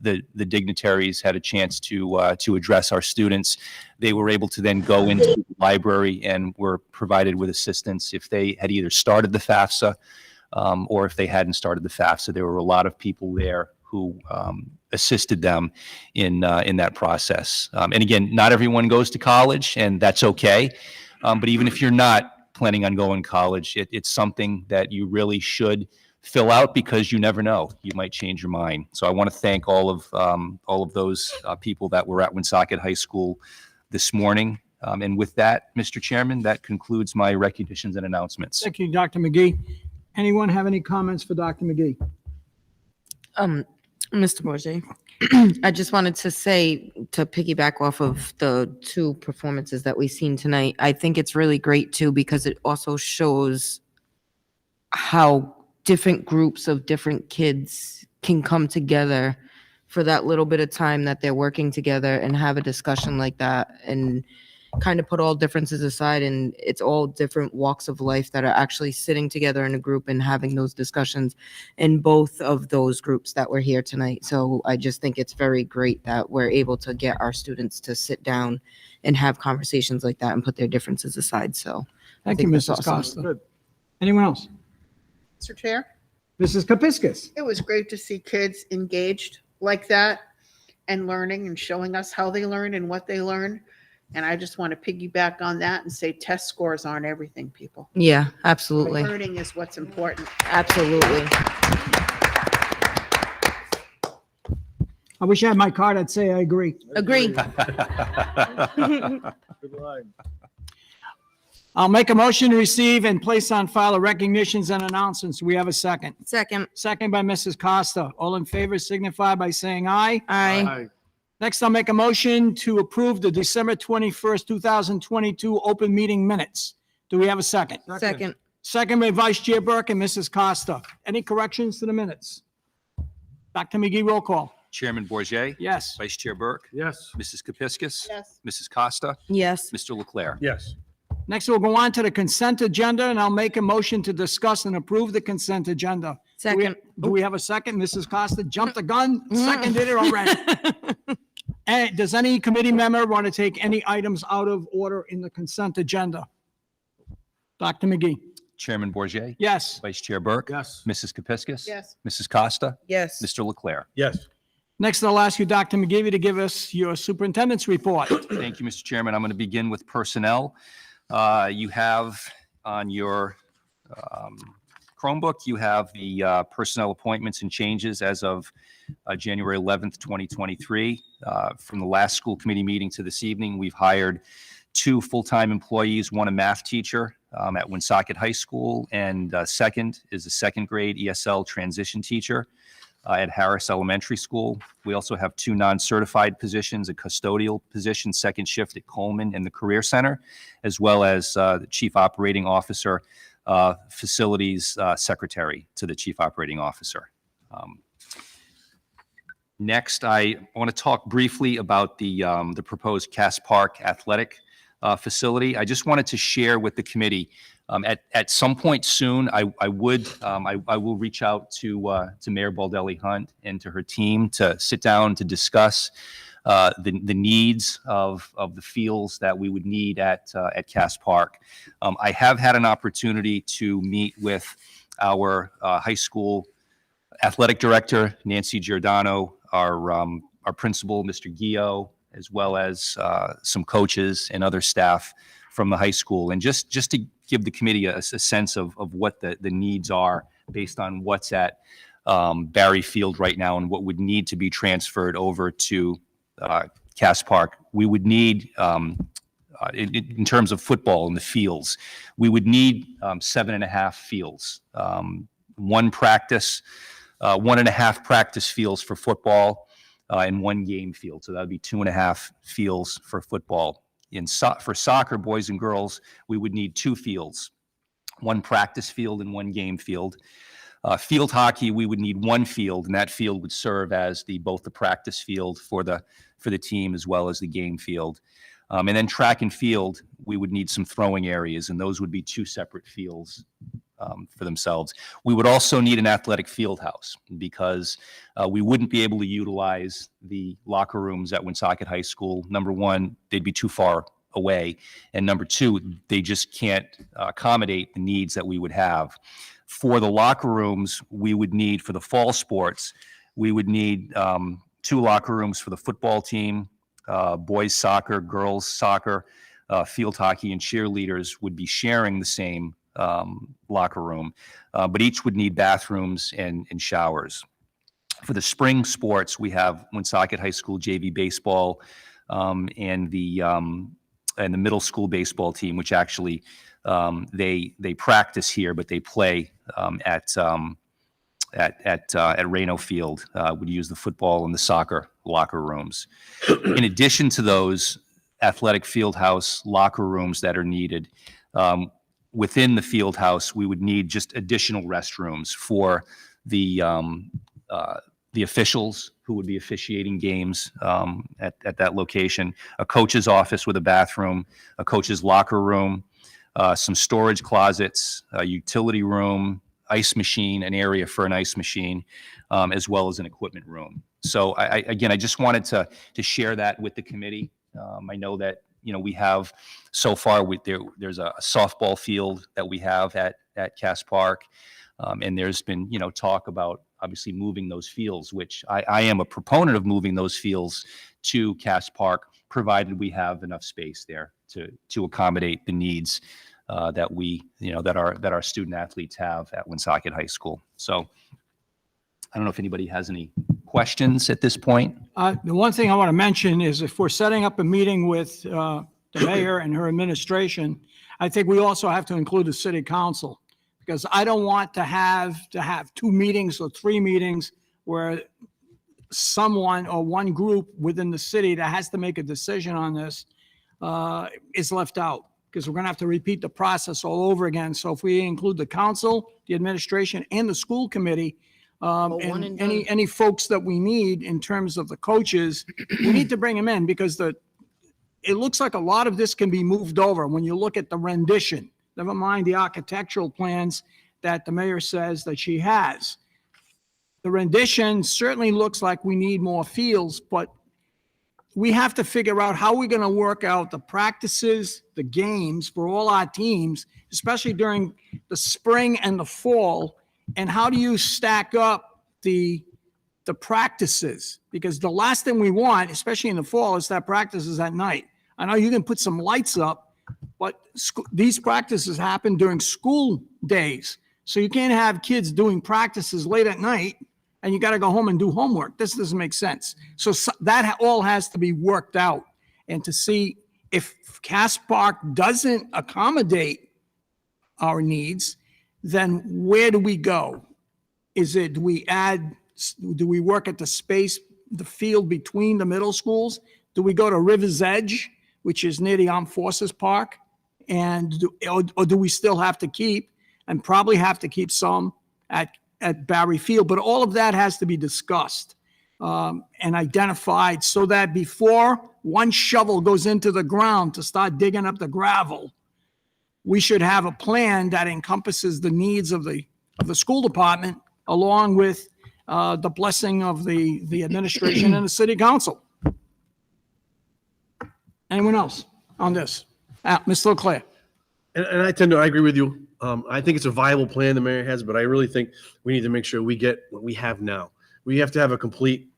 the dignitaries had a chance to address our students. They were able to then go into the library and were provided with assistance if they had either started the FAFSA or if they hadn't started the FAFSA. There were a lot of people there who assisted them in that process. And again, not everyone goes to college, and that's okay. But even if you're not planning on going to college, it's something that you really should fill out, because you never know, you might change your mind. So I want to thank all of those people that were at Woonsocket High School this morning. And with that, Mr. Chairman, that concludes my recognitions and announcements. Thank you, Dr. McGee. Anyone have any comments for Dr. McGee? Mr. Bourget, I just wanted to say, to piggyback off of the 2 performances that we've seen tonight, I think it's really great too, because it also shows how different groups of different kids can come together for that little bit of time that they're working together and have a discussion like that, and kind of put all differences aside, and it's all different walks of life that are actually sitting together in a group and having those discussions in both of those groups that were here tonight. So I just think it's very great that we're able to get our students to sit down and have conversations like that and put their differences aside. So Thank you, Mrs. Costa. Anyone else? Mr. Chair, Mrs. Kapiskas. it was great to see kids engaged like that and learning and showing us how they learn and what they learn. And I just want to piggyback on that and say test scores aren't everything, people. Yeah, absolutely. Learning is what's important. Absolutely. I wish I had my card. I'd say I agree. Agree. I'll make a motion to receive and place on file the recognitions and announcements. We have a second. Second. Second by Mrs. Costa. All in favor signify by saying aye. Aye. Next, I'll make a motion to approve the December 21st, 2022 open meeting minutes. Do we have a second? Second. Second by Vice Chair Burke and Mrs. Costa. Any corrections to the minutes? Dr. McGee, roll call. Chairman Bourget, Yes. Vice Chair Burke, Yes. Mrs. Kepiscus, Yes. Mrs. Costa, Yes. Mr. Leclerc. Yes. Next, we'll go on to the consent agenda, and I'll make a motion to discuss and approve the consent agenda. Second. Do we have a second? Mrs. Costa jumped the gun, seconded it already. And does any committee member want to take any items out of order in the consent agenda? Dr. McGee? Chairman Bourget, Yes. Vice Chair Burke, Yes. Mrs. Kepiscus, Yes. Mrs. Costa, Yes. Mr. Leclerc. Yes. Next, I'll ask you, Dr. McGee, to give us your superintendent's report. Thank you, Mr. Chairman. I'm going to begin with personnel. You have on your Chromebook, you have the personnel appointments and changes as of January 11th, 2023. From the last school committee meeting to this evening, we've hired 2 full-time employees, one a math teacher at Woonsocket High School, and second is a second grade ESL transition teacher at Harris Elementary School. We also have 2 non-certified positions, a custodial position, second shift at Coleman and the Career Center, as well as the Chief Operating Officer, Facilities Secretary to the Chief Operating Officer. Next, I want to talk briefly about the proposed Cass Park Athletic facility. I just wanted to share with the committee, at some point soon, I will reach out to Mayor Baldelli Hunt and to her team to sit down to discuss the needs of the fields that we would need at Cass Park. I have had an opportunity to meet with our high school athletic director, Nancy Giordano, our principal, Mr. Gio, as well as some coaches and other staff from the high school. And just to give the committee a sense of what the needs are based on what's at Barry Field right now and what would need to be transferred over to Cass Park. We would need, in terms of football in the fields, we would need 7.5 fields. 1 practice, 1.5 practice fields for football, and 1 game field. So that would be 2.5 fields for football. For soccer, boys and girls, we would need 2 fields, 1 practice field and 1 game field. Field hockey, we would need 1 field, and that field would serve as both the practice field for the team as well as the game field. And then track and field, we would need some throwing areas, and those would be 2 separate fields for themselves. We would also need an athletic field house because we wouldn't be able to utilize the locker rooms at Woonsocket High School. Number 1, they'd be too far away. And number 2, they just can't accommodate the needs that we would have. For the locker rooms, we would need, for the fall sports, we would need 2 locker rooms for the football team, boys soccer, girls soccer, field hockey, and cheerleaders would be sharing the same locker room, but each would need bathrooms and showers. For the spring sports, we have Woonsocket High School JV baseball and the middle school baseball team, which actually they practice here, but they play at Reno Field. Would use the football and the soccer locker rooms. In addition to those athletic field house locker rooms that are needed, within the field house, we would need just additional restrooms for the officials who would be officiating games at that location, a coach's office with a bathroom, a coach's locker room, some storage closets, a utility room, ice machine, an area for an ice machine, as well as an equipment room. So I just wanted to share that with the committee. I know that we have so far there's a softball field that we have at Cass Park, and there's been talk about obviously moving those fields, which I am a proponent of moving those fields to Cass Park. provided we have enough space there to accommodate the needs that we, that our student athletes have at Woonsocket High School. So I don't know if anybody has any questions at this point. The one thing I want to mention is if we're setting up a meeting with the mayor and her administration, I think we also have to include the city council, because I don't want to have 2 meetings or 3 meetings where someone or one group within the city that has to make a decision on this is left out, because we're going to have to repeat the process all over again. So if we include the council, the administration, and the school committee, one and and done. any folks that we need in terms of the coaches, we need to bring them in, because it looks like a lot of this can be moved over when you look at the rendition, never mind the architectural plans that the mayor says that she has. The rendition certainly looks like we need more fields, but we have to figure out how we're going to work out the practices, the games for all our teams, especially during the spring and the fall. And how do you stack up the practices? Because the last thing we want, especially in the fall, is that practices at night. I know you can put some lights up, but these practices happen during school days. So you can't have kids doing practices late at night and you got to go home and do homework. This doesn't make sense. So that all has to be worked out, and to see if Cass Park doesn't accommodate our needs, then where do we go? Do we work at the field between the middle schools? Do we go to River's Edge, which is near the Armed Forces Park? Or do we still have to keep, and probably have to keep some at Barry Field? But all of that has to be discussed and identified, so that before one shovel goes into the ground to start digging up the gravel, we should have a plan that encompasses the needs of the school department, along with the blessing of the administration and the city council. Anyone else on this? Mr. Leclerc. And I agree with you. I think it's a viable plan the mayor has, but I really think we need to make sure we get what we have now. We have to have a complete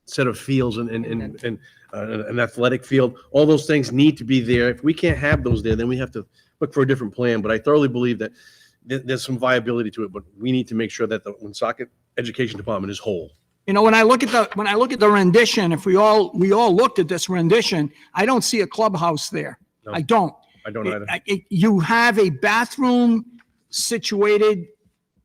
set of fields and an athletic field. All those things need to be there. If we can't have those there, then we have to look for a different plan. But I thoroughly believe that there's some viability to it, but we need to make sure that the Woonsocket Education Department is whole. When I look at the rendition, if we all looked at this rendition, I don't see a clubhouse there. No. I don't. I don't either. You have a bathroom situated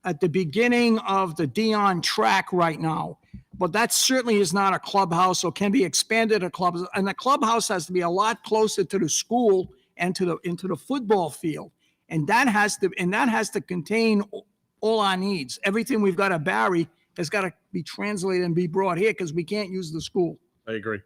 at the beginning of the Dion track right now, but that certainly is not a clubhouse, or can be expanded a clubhouse. And the clubhouse has to be a lot closer to the school and into the football field, and that has to contain all our needs. Everything we've got at Barry has got to be translated and be brought here, because we can't use the school. I agree.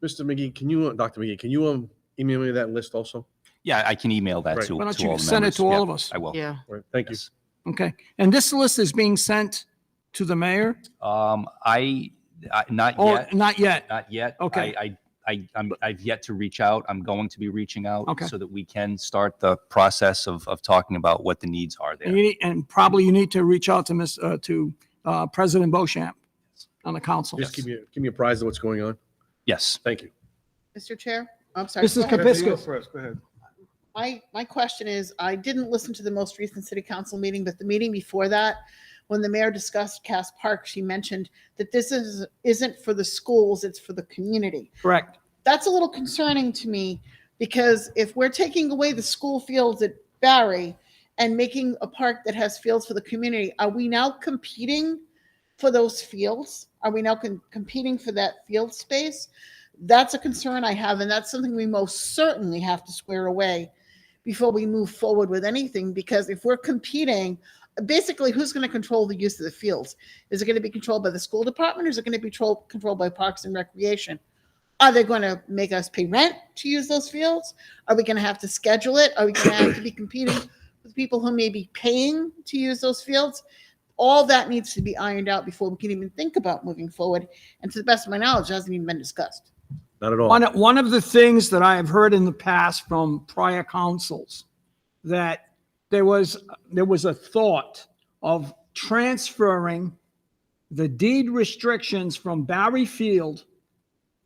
Mr. McGee, Dr. McGee, can you email me that list also? Yeah, I can email that Right. to Why all don't the you members. send it to all Yeah, of us? I will. Yeah. All right, thank you. Yes. Okay. And this list is being sent to the mayor? Not Oh, yet. not yet. Not yet. Okay. I've yet to reach out. I'm going to be reaching out Okay. so that we can start the process of talking about what the needs are there. And probably you need to reach out to President Beauchamp on the council. Just give me a prize of what's going on. Yes. Thank you. Mr. Chair, I'm sorry. Mrs. go ahead. Kapiskas. Go ahead. My question is, I didn't listen to the most recent city council meeting, but the meeting before that, when the mayor discussed Cass Park, she mentioned that this isn't for the schools, it's for the community. Correct. That's a little concerning to me, because if we're taking away the school fields at Barry and making a park that has fields for the community, are we now competing for those fields? Are we now competing for that field space? That's a concern I have, and that's something we most certainly have to square away before we move forward with anything, because if we're competing, basically, who's going to control the use of the fields? Is it going to be controlled by the school department, or is it going to be controlled by Parks and Recreation? Are they going to make us pay rent to use those fields? Are we going to have to schedule it? Are we going to have to be competing with people who may be paying to use those fields? All that needs to be ironed out before we can even think about moving forward. And to the best of my knowledge, it hasn't even been discussed. Not at all. One of the things that I have heard in the past from prior councils, that there was a thought of transferring the deed restrictions from Barry Field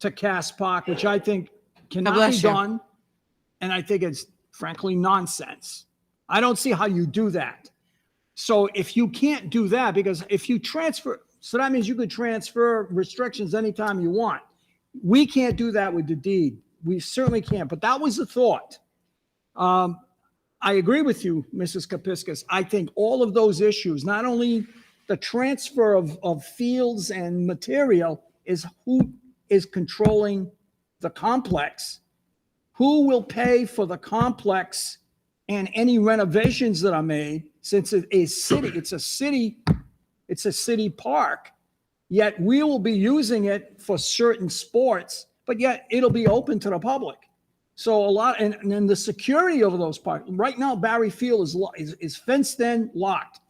to Cass Park, which I think cannot be bless you. done. And I think it's frankly nonsense. I don't see how you do that. So if you can't do that, because if you transfer, so that means you could transfer restrictions anytime you want. We can't do that with the deed. We certainly can't, but that was the thought. I agree with you, Mrs. Kepiscus. I think all of those issues, not only the transfer of fields and material, is who is controlling the complex, who will pay for the complex and any renovations that are made, since it's a city park, yet we will be using it for certain sports, but yet it'll be open to the public. So a lot, and then the security over those parks. Right now, Barry Field is fenced in, locked.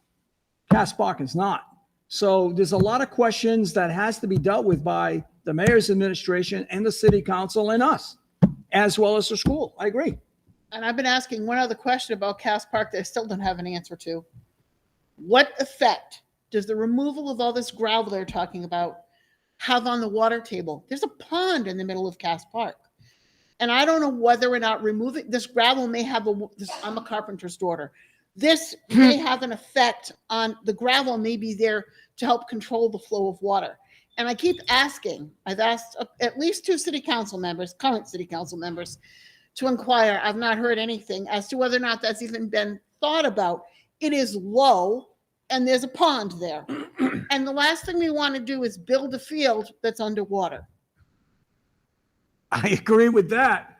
Cass Park is not. So there's a lot of questions that has to be dealt with by the mayor's administration and the city council and us, as well as the school. I agree. And I've been asking one other question about Cass Park that I still don't have an answer to. What effect does the removal of all this gravel they're talking about have on the water table? There's a pond in the middle of Cass Park. And I don't know whether or not removing this gravel may have I'm a carpenter's daughter. This may have an effect on the gravel may be there to help control the flow of water. And I keep asking, I've asked at least 2 city council members, current city council members, to inquire. I've not heard anything as to whether or not that's even been thought about. It is low and there's a pond there. And the last thing we want to do is build a field that's underwater. I agree with that.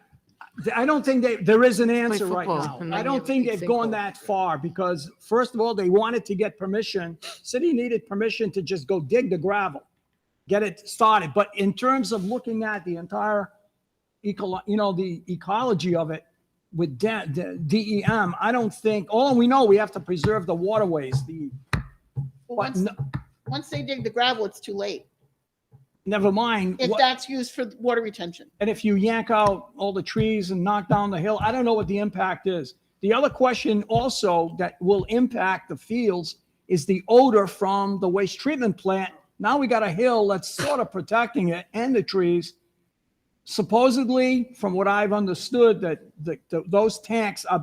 I don't think there is an answer right football, now. and I then don't you think have they've gone sinkhole. that far because, first of all, they wanted to get permission. City needed permission to just go dig the gravel, get it started. But in terms of looking at the entire, the ecology of it with the DEM, I don't think. All we know, we have to preserve the waterways. Once they dig the gravel, it's too late. Never mind. If that's used for water retention. And if you yank out all the trees and knock down the hill, I don't know what the impact is. The other question also that will impact the fields is the odor from the waste treatment plant. Now we got a hill that's sort of protecting it and the trees. Supposedly, from what I've understood, that those tanks are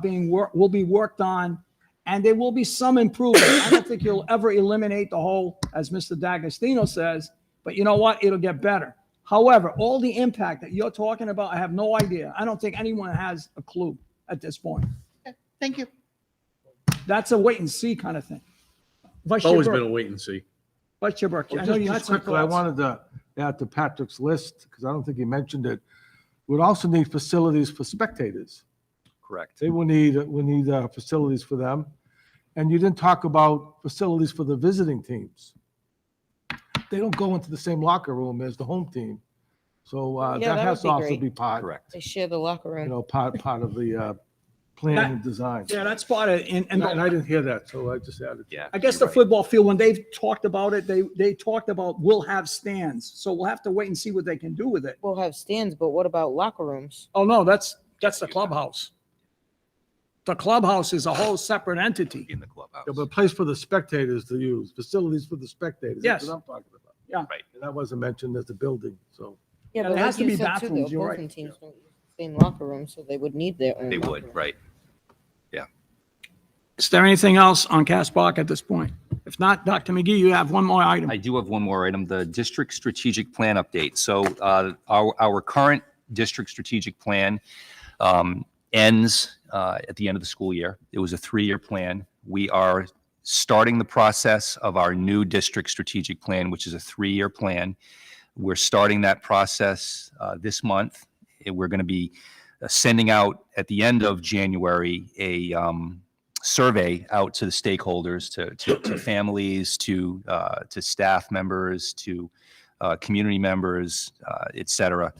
will be worked on, and there will be some improvement. I don't think you'll ever eliminate the whole, as Mr. D'Agostino says, but you know what? It'll get better. However, all the impact that you're talking about, I have no idea. I don't think anyone has a clue at this point. Okay, thank you. That's a wait and see kind of thing. Vice It's Chair always Burke. been a wait and see. Vice Chair Burke, I Well, know you had just some quickly, I thoughts. wanted to add to Patrick's list, because I don't think he mentioned it. We'd also need facilities for spectators. Correct. We need facilities for them. And you didn't talk about facilities for the visiting teams. They don't go into the same locker room as the home team. So Yeah, that that has would to be also great. be part, Correct. They share the locker room. part of the plan and design. Yeah, that's part of it. And I didn't hear that, so I just added. Yeah. I guess the football field, when they've talked about it, they talked about we'll have stands. So we'll have to wait and see what they can do with it. We'll have stands, but what about locker rooms? Oh, no, that's the clubhouse. The clubhouse is a whole separate entity. In the clubhouse. Yeah, but a place for the spectators to use, facilities for the spectators. Yes. That's what I'm talking about. Yeah. Right. And that wasn't mentioned as a building, so. Yeah, And but it has like to you be said too, bathrooms, the you're right. opposing teams don't use the same locker room, so they would need their own. They locker would, room. right. Is there anything else on Cass Park at this point? If not, Dr. McGee, you have one more item. I do have one more item, the district strategic plan update. So our current district strategic plan ends at the end of the school year. It was a 3-year plan. We are starting the process of our new district strategic plan, which is a 3-year plan. We're starting that process this month. We're going to be sending out at the end of January a survey out to the stakeholders, to families, to staff members, to community members, et cetera,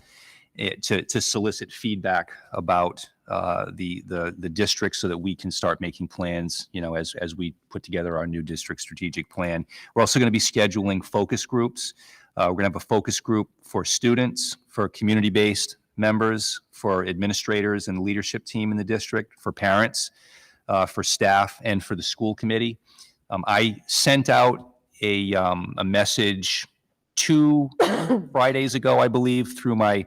to solicit feedback about the district so that we can start making plans, as we put together our new district strategic plan. We're also going to be scheduling focus groups. We're going to have a focus group for students, for community-based members, for administrators and the leadership team in the district, for parents, for staff, and for the school committee. I sent out a message 2 Fridays ago, I believe, through my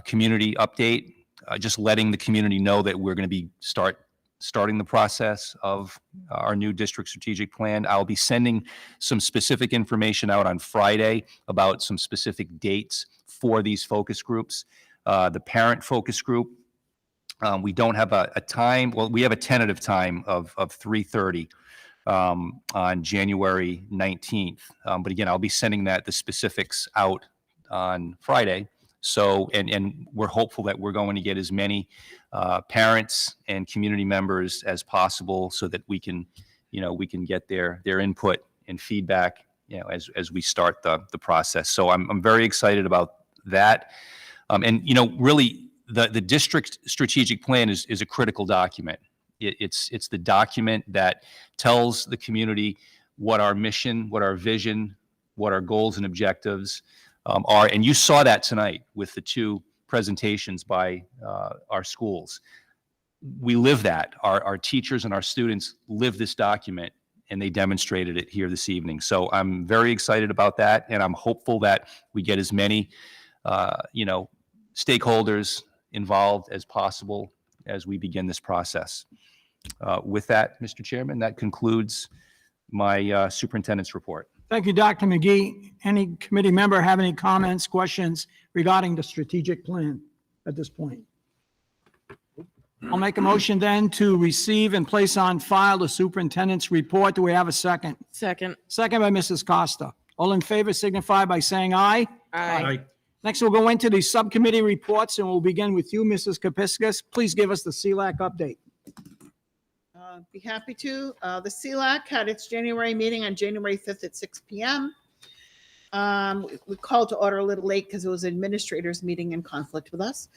community update, just letting the community know that we're going to be starting the process of our new district strategic plan. I'll be sending some specific information out on Friday about some specific dates for these focus groups. The parent focus group, we don't have a time. Well, we have a tentative time of 3:30 on January 19th. But again, I'll be sending the specifics out on Friday. So, and we're hopeful that we're going to get as many parents and community members as possible so that we can get their input and feedback, as we start the process. So I'm very excited about that. And, really the district strategic plan is a critical document. It's the document that tells the community what our mission, what our vision, what our goals and objectives are. And you saw that tonight with the 2 presentations by our schools. We live that. Our teachers and our students live this document, and they demonstrated it here this evening. So I'm very excited about that, and I'm hopeful that we get as many, stakeholders involved as possible as we begin this process. With that, Mr. Chairman, that concludes my superintendent's report. Thank you, Dr. McGee. Any committee member have any comments, questions regarding the strategic plan at this point? I'll make a motion then to receive and place on file the superintendent's report. Do we have a second? Second. Second by Mrs. Costa. All in favor signify by saying aye. Aye. Next, we'll go into the subcommittee reports, and we'll begin with you, Mrs. Kepiscus. Please give us the CLAC update. Be happy to. The CLAC had its January meeting on January 5th at 6 p.m. We called to order a little late because it was an administrators meeting in conflict with us.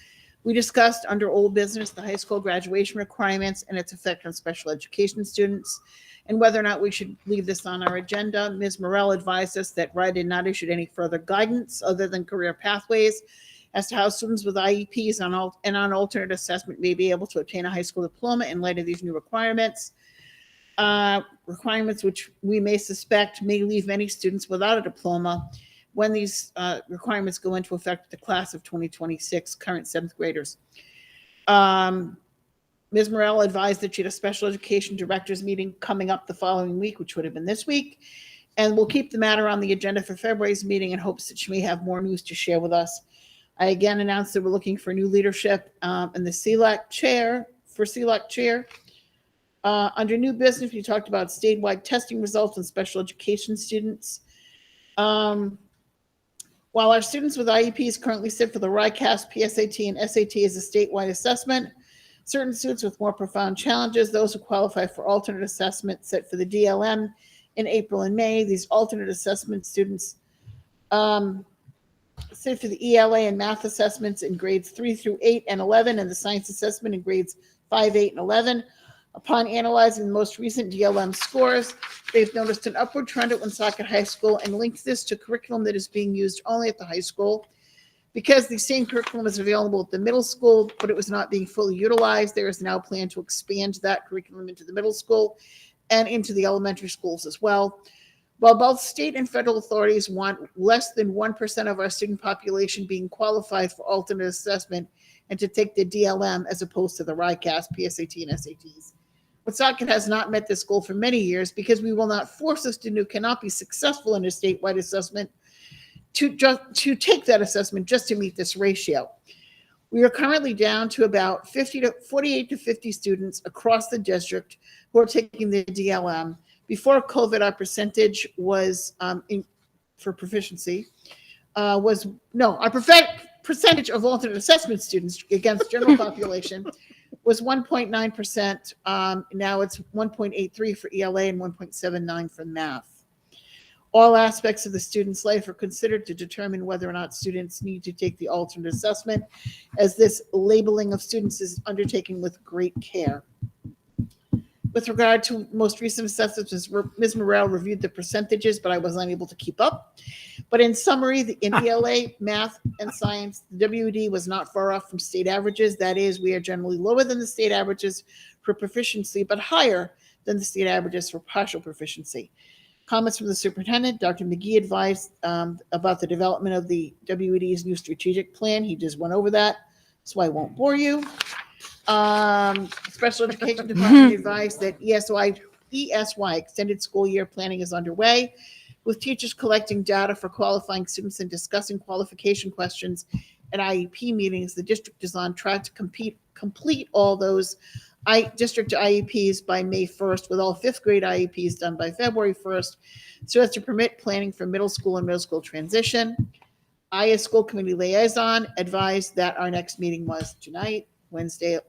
We discussed under old business the high school graduation requirements and its effect on special education students and whether or not we should leave this on our agenda. Ms. Morell advised us that RIDE had not issued any further guidance other than career pathways as to how students with IEPs and on alternate assessment may be able to obtain a high school diploma in light of these new requirements. Requirements which we may suspect may leave many students without a diploma when these requirements go into effect with the class of 2026 current 7th graders. Ms. Morell advised that she had a special education directors meeting coming up the following week, which would have been this week, and we'll keep the matter on the agenda for February's meeting in hopes that she may have more news to share with us. I again announced that we're looking for new leadership in the CLAC chair. Under new business, we talked about statewide testing results on special education students. While our students with IEPs currently sit for the RICAS, PSAT, and SAT as a statewide assessment, certain students with more profound challenges, those who qualify for alternate assessment, sit for the DLM in April and May. These alternate assessment students sit for the ELA and math assessments in grades 3 through 8 and 11, and the science assessment in grades 5, 8, and 11. Upon analyzing the most recent DLM scores, they've noticed an upward trend at Woonsocket High School and linked this to curriculum that is being used only at the high school. Because the same curriculum is available at the middle school, but it was not being fully utilized, there is now a plan to expand that curriculum into the middle school and into the elementary schools as well. While both state and federal authorities want less than 1% of our student population being qualified for alternate assessment and to take the DLM as opposed to the RICAS, PSAT, and SATs. Woonsocket has not met this goal for many years because we will not force a student who cannot be successful in a statewide assessment to take that assessment just to meet this ratio. We are currently down to about 48 to 50 students across the district who are taking the DLM. Before COVID, our percentage was for proficiency our percentage of alternate assessment students against general population was 1.9%. Now it's 1.83 for ELA and 1.79 for math. All aspects of the student's life are considered to determine whether or not students need to take the alternate assessment, as this labeling of students is undertaken with great care. With regard to most recent assessments, Ms. Morell reviewed the percentages, but I was unable to keep up. But in summary, in ELA, math, and science, the WD was not far off from state averages. That is, we are generally lower than the state averages for proficiency, but higher than the state averages for partial proficiency. Comments from the superintendent. Dr. McGee advised about the development of the WED's new strategic plan. He just went over that, so I won't bore you. Special Education Department advised that ESY, extended school year planning, is underway, with teachers collecting data for qualifying students and discussing qualification questions at IEP meetings. The district is on track to complete all those district IEPs by May 1st, with all fifth grade IEPs done by February 1st, so as to permit planning for middle school and middle school transition. I, as school committee liaison, advised that our next meeting was tonight, Wednesday,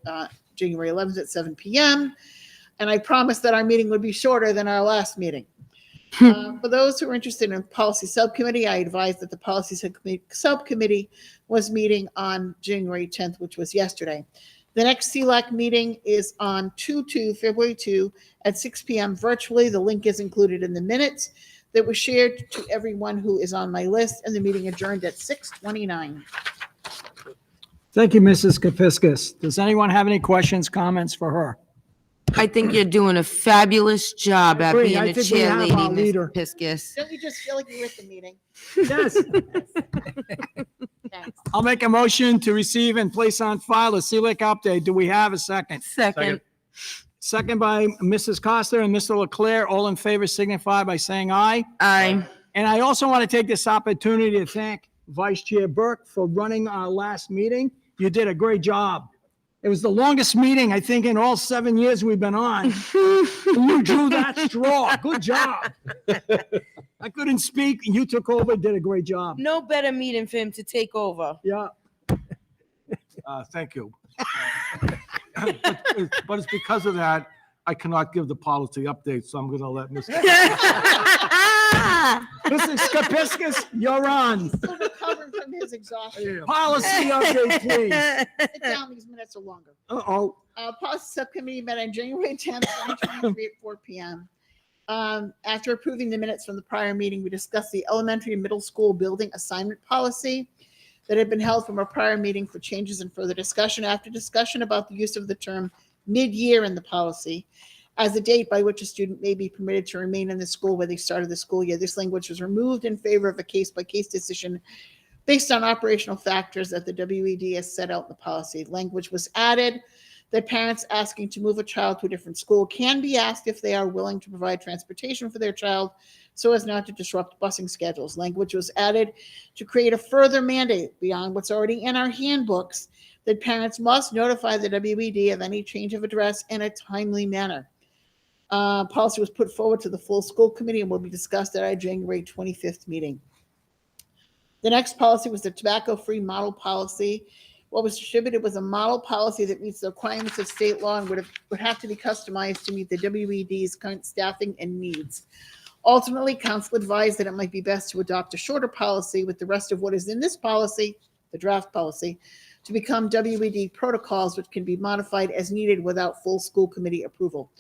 January 11th at 7 p.m. And I promised that our meeting would be shorter than our last meeting. For those who are interested in policy subcommittee, I advised that the policy subcommittee was meeting on January 10th, which was yesterday. The next CLAC meeting is on February 2 at 6 p.m. virtually. The link is included in the minutes that was shared to everyone who is on my list, and the meeting adjourned at 6:29. Thank you, Mrs. Kepiscus. Does anyone have any questions, comments for her? I think you're doing a fabulous job at Agree. being I a think we have our cheerleading, leader. Ms. Piscus. Don't you just feel like you're at the meeting? Yes. Thanks. I'll make a motion to receive and place on file a CLIC update. Do we have a second? Second. Second by Mrs. Costa and Mr. Leclerc. All in favor signify by saying aye. Aye. And I also want to take this opportunity to thank Vice Chair Burke for running our last meeting. You did a great job. It was the longest meeting, I think, in all 7 years we've been on. You drew that straw. Good job. I couldn't speak, and you took over, did a great job. No better meeting for him to take over. Yeah. Thank you. But it's because of that, I cannot give the policy update, so I'm going to let Mr. Mrs. Kepiscus, you're on. Still recovering from his exhaustion. Policy update, please. Sit down, these minutes are longer. Uh-oh. Policy Subcommittee met on January 10th, 2023 at 4 p.m. After approving the minutes from the prior meeting, we discussed the elementary and middle school building assignment policy that had been held from a prior meeting for changes and further discussion. After discussion about the use of the term mid-year in the policy as a date by which a student may be permitted to remain in the school where they started the school year, this language was removed in favor of a case-by-case decision based on operational factors that the WED has set out in the policy. Language was added that parents asking to move a child to a different school can be asked if they are willing to provide transportation for their child so as not to disrupt busing schedules. Language was added to create a further mandate beyond what's already in our handbooks that parents must notify the WED of any change of address in a timely manner. Policy was put forward to the full school committee and will be discussed at our January 25th meeting. The next policy was the tobacco-free model policy. What was distributed was a model policy that meets the requirements of state law and would have to be customized to meet the WED's current staffing and needs. Ultimately, council advised that it might be best to adopt a shorter policy with the rest of what is in this policy, the draft policy, to become WED protocols, which can be modified as needed without full school committee approval.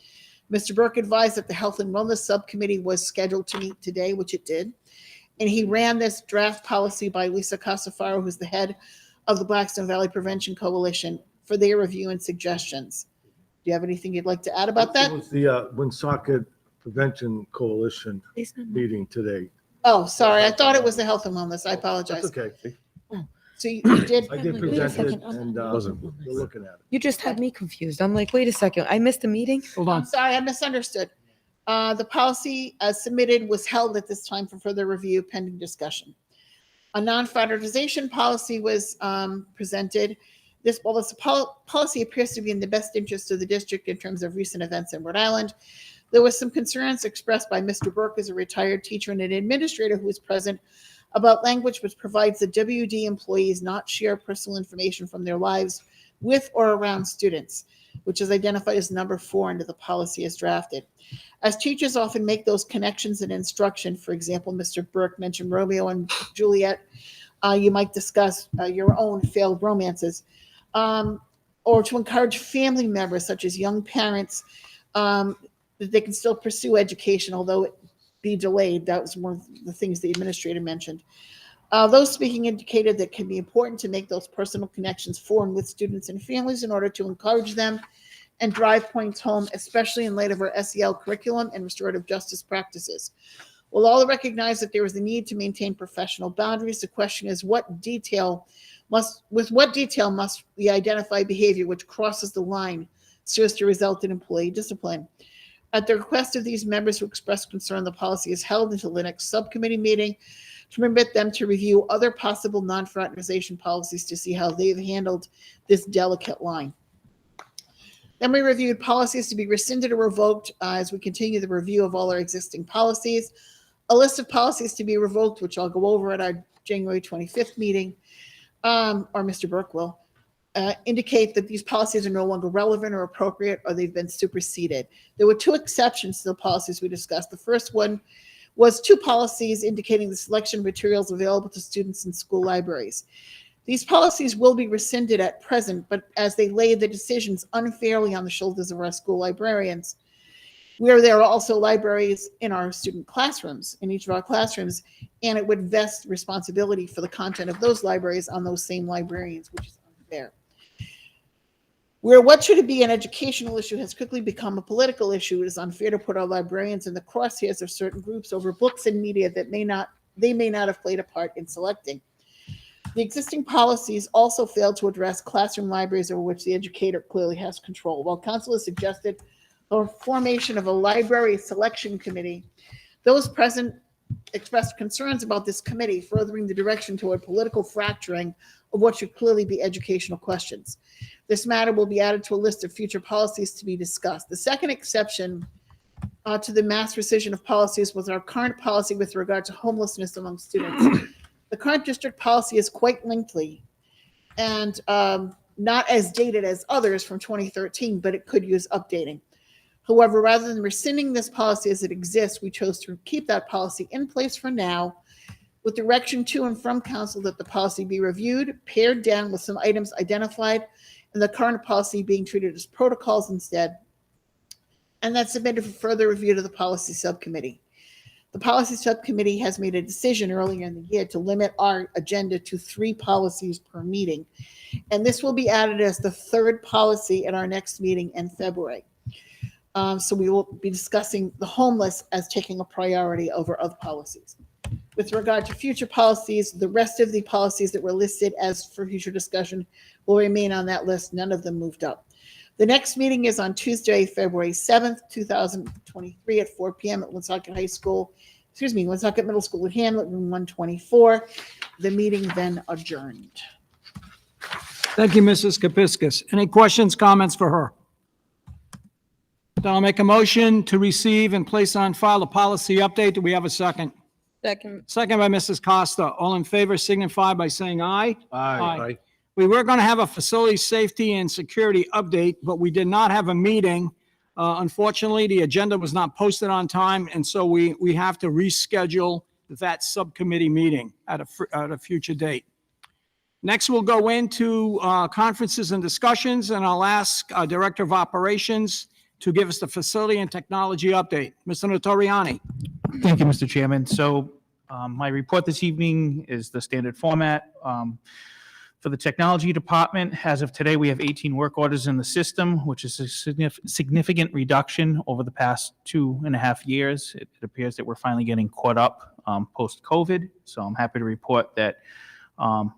Mr. Burke advised that the Health and Wellness Subcommittee was scheduled to meet today, which it did. And he ran this draft policy by Lisa Casafaro, who's the head of the Blackstone Valley Prevention Coalition, for their review and suggestions. Do you have anything you'd like to add about that? It was the Woonsocket Prevention Coalition meeting today. Oh, sorry. I thought it was the Health and Wellness. I apologize. That's okay. So you did. I did Wait a present it, second. and we're looking at it. You just had me confused. I'm like, wait a second, I missed a meeting? Hold I'm on. sorry, I misunderstood. The policy as submitted was held at this time for further review pending discussion. A non-fraternization policy was presented. This policy appears to be in the best interest of the district in terms of recent events in Rhode Island. There was some concerns expressed by Mr. Burke as a retired teacher and an administrator who was present about language which provides the WD employees not share personal information from their lives with or around students, which is identified as number 4 under the policy as drafted. As teachers often make those connections in instruction, for example, Mr. Burke mentioned Romeo and Juliet, you might discuss your own failed romances, or to encourage family members such as young parents that they can still pursue education, although it be delayed. That was one of the things the administrator mentioned. Those speaking indicated that it can be important to make those personal connections for and with students and families in order to encourage them and drive points home, especially in light of our SEL curriculum and restorative justice practices. We'll all recognize that there is a need to maintain professional boundaries. The question is, with what detail must we identify behavior which crosses the line so as to result in employee discipline? At the request of these members who expressed concern, the policy is held until the next subcommittee meeting to permit them to review other possible non-fraternization policies to see how they've handled this delicate line. Then we reviewed policies to be rescinded or revoked as we continue the review of all our existing policies. A list of policies to be revoked, which I'll go over at our January 25th meeting, or Mr. Burke will, indicate that these policies are no longer relevant or appropriate, or they've been superseded. There were two exceptions to the policies we discussed. The first one was two policies indicating the selection of materials available to students in school libraries. These policies will be rescinded at present, but as they lay the decisions unfairly on the shoulders of our school librarians, where there are also libraries in our student classrooms, in each of our classrooms, and it would vest responsibility for the content of those libraries on those same librarians, which is unfair. Where what should be an educational issue has quickly become a political issue, it is unfair to put our librarians in the crosshairs of certain groups over books and media that they may not have played a part in selecting. The existing policies also fail to address classroom libraries over which the educator clearly has control. While council has suggested the formation of a library selection committee, those present expressed concerns about this committee furthering the direction toward political fracturing of what should clearly be educational questions. This matter will be added to a list of future policies to be discussed. The second exception to the mass rescission of policies was our current policy with regard to homelessness among students. The current district policy is quite lengthy and not as dated as others from 2013, but it could use updating. However, rather than rescinding this policy as it exists, we chose to keep that policy in place for now, with direction to and from council that the policy be reviewed, pared down with some items identified, and the current policy being treated as protocols instead, and that's submitted for further review to the policy subcommittee. The policy subcommittee has made a decision earlier in the year to limit our agenda to 3 policies per meeting, and this will be added as the third policy at our next meeting in February. So we will be discussing the homeless as taking a priority over other policies. With regard to future policies, the rest of the policies that were listed as for future discussion will remain on that list. None of them moved up. The next meeting is on Tuesday, February 7th, 2023 at 4 p.m. at Woonsocket Woonsocket Middle School at Hamlet, room 124. The meeting then adjourned. Thank you, Mrs. Kepiscus. Any questions, comments for her? Then I'll make a motion to receive and place on file a policy update. Do we have a second? Second. Second by Mrs. Costa. All in favor signify by saying aye. Aye. We were going to have a facility safety and security update, but we did not have a meeting. Unfortunately, the agenda was not posted on time, and so we have to reschedule that subcommittee meeting at a future date. Next, we'll go into conferences and discussions, and I'll ask our Director of Operations to give us the facility and technology update. Mr. Notoriani. Thank you, Mr. Chairman. So my report this evening is the standard format. For the technology department, as of today, we have 18 work orders in the system, which is a significant reduction over the past 2.5 years. It appears that we're finally getting caught up post-COVID. So I'm happy to report that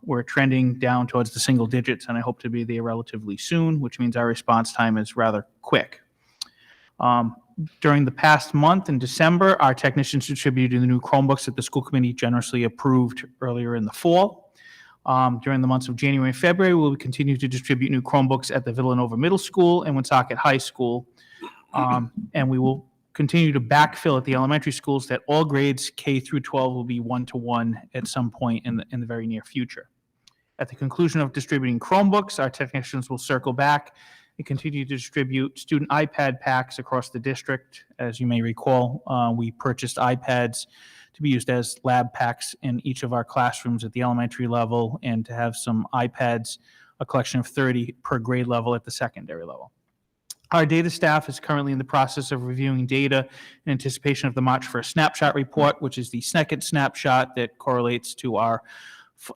we're trending down towards the single digits, and I hope to be there relatively soon, which means our response time is rather quick. During the past month in December, our technicians distributed the new Chromebooks that the school committee generously approved earlier in the fall. During the months of January and February, we will continue to distribute new Chromebooks at the Villanova Middle School and Woonsocket High School. And we will continue to backfill at the elementary schools that all grades K through 12 will be 1-to-1 at some point in the very near future. At the conclusion of distributing Chromebooks, our technicians will circle back and continue to distribute student iPad packs across the district. As you may recall, we purchased iPads to be used as lab packs in each of our classrooms at the elementary level, and to have some iPads, a collection of 30 per grade level at the secondary level. Our data staff is currently in the process of reviewing data in anticipation of the March 1st snapshot report, which is the second snapshot that correlates to our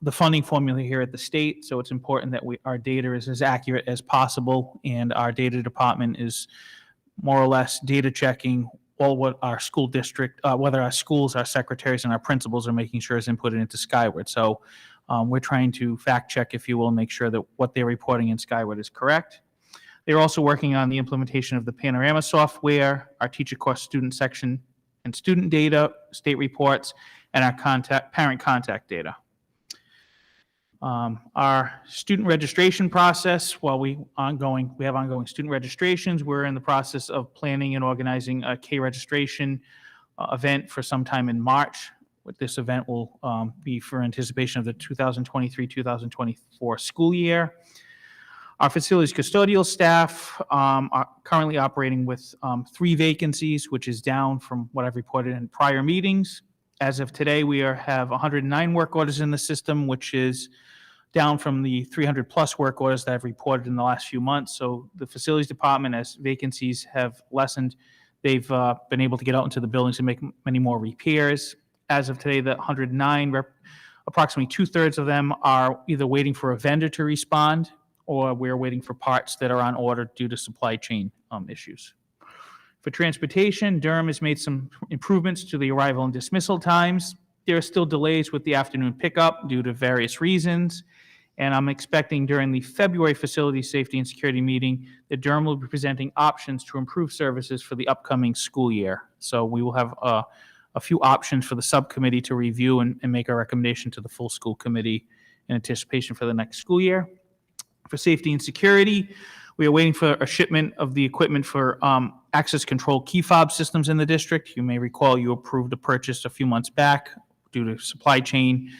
the funding formula here at the state, so it's important that our data is as accurate as possible, and our data department is more or less data checking all what our school district, whether our schools, our secretaries, and our principals are making sure is inputted into Skyward. So we're trying to fact check, if you will, make sure that what they're reporting in Skyward is correct. They're also working on the implementation of the Panorama software, our teacher course student section and student data, state reports, and our parent contact data. Our student registration process, while we have ongoing student registrations, we're in the process of planning and organizing a K-registration event for sometime in March. This event will be for anticipation of the 2023-2024 school year. Our facilities custodial staff are currently operating with 3 vacancies, which is down from what I've reported in prior meetings. As of today, we have 109 work orders in the system, which is down from the 300+ work orders that I've reported in the last few months. So the facilities department, as vacancies have lessened, they've been able to get out into the buildings and make many more repairs. As of today, the 109, approximately 2/3 of them are either waiting for a vendor to respond, or we're waiting for parts that are on order due to supply chain issues. For transportation, Durham has made some improvements to the arrival and dismissal times. There are still delays with the afternoon pickup due to various reasons, and I'm expecting during the February Facility Safety and Security meeting that Durham will be presenting options to improve services for the upcoming school year. So we will have a few options for the subcommittee to review and make a recommendation to the full school committee in anticipation for the next school year. For safety and security, we are waiting for a shipment of the equipment for access control key fob systems in the district. You may recall you approved a purchase a few months back. Due to supply chain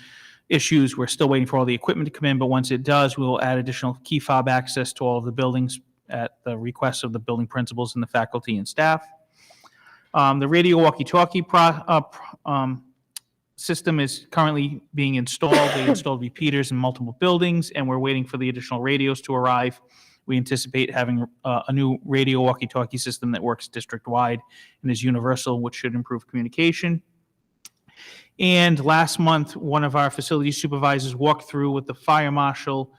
issues, we're still waiting for all the equipment to come in, but once it does, we will add additional key fob access to all of the buildings at the request of the building principals and the faculty and staff. The radio walkie-talkie system is currently being installed. They installed repeaters in multiple buildings, and we're waiting for the additional radios to arrive. We anticipate having a new radio walkie-talkie system that works district-wide and is universal, which should improve communication. And last month, one of our facility supervisors walked through with the fire marshal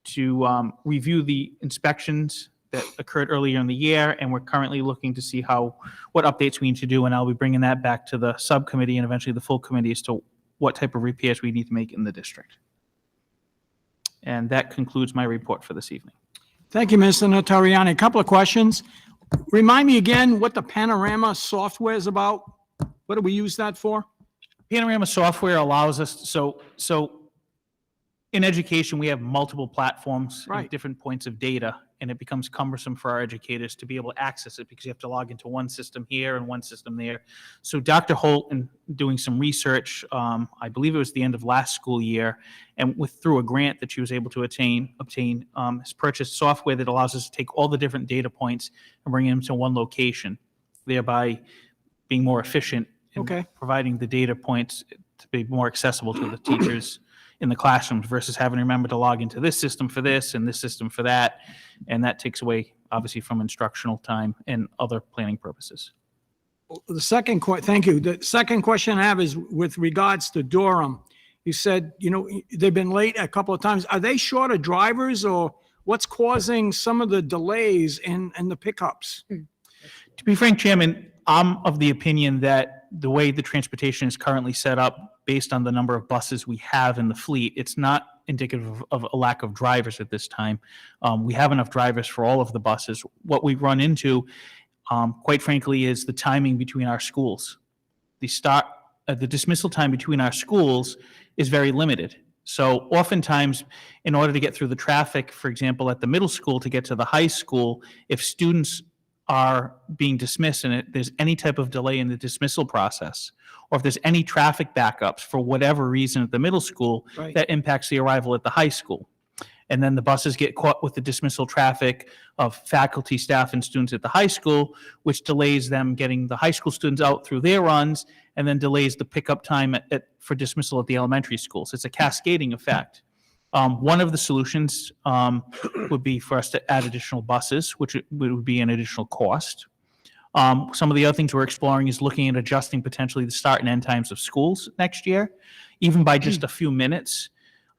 to review the inspections that occurred earlier in the year, and we're currently looking to see what updates we need to do, and I'll be bringing that back to the subcommittee and eventually the full committee as to what type of repairs we need to make in the district. And that concludes my report for this evening. Thank you, Mr. Notarianni. A couple of questions. Remind me again what the Panorama software is about. What do we use that for? Panorama software allows us, so in education, we have multiple platforms and different points of data, and it becomes cumbersome for our educators to be able to access it because you have to log into one system here and one system there. So Dr. Holt, in doing some research, I believe it was the end of last school year, and through a grant that she was able to obtain, has purchased software that allows us to take all the different data points and bring them to one location, thereby being more efficient in providing the data points to be more accessible to the teachers in the classrooms versus having to remember to log into this system for this and this system for that. And that takes away, obviously, from instructional time and other planning purposes. Thank you. The second question I have is with regards to Durham. You said, they've been late a couple of times. Are they short of drivers, or what's causing some of the delays in the pickups? To be frank, Chairman, I'm of the opinion that the way the transportation is currently set up, based on the number of buses we have in the fleet, it's not indicative of a lack of drivers at this time. We have enough drivers for all of the buses. What we run into, quite frankly, is the timing between our schools. The dismissal time between our schools is very limited. So oftentimes, in order to get through the traffic, for example, at the middle school to get to the high school, if students are being dismissed and there's any type of delay in the dismissal process, or if there's any traffic backups for whatever reason at the middle school, that impacts the arrival at the high school. And then the buses get caught with the dismissal traffic of faculty, staff, and students at the high school, which delays them getting the high school students out through their runs, and then delays the pickup time for dismissal at the elementary schools. It's a cascading effect. One of the solutions would be for us to add additional buses, which would be an additional cost. Some of the other things we're exploring is looking at adjusting potentially the start and end times of schools next year, even by just a few minutes,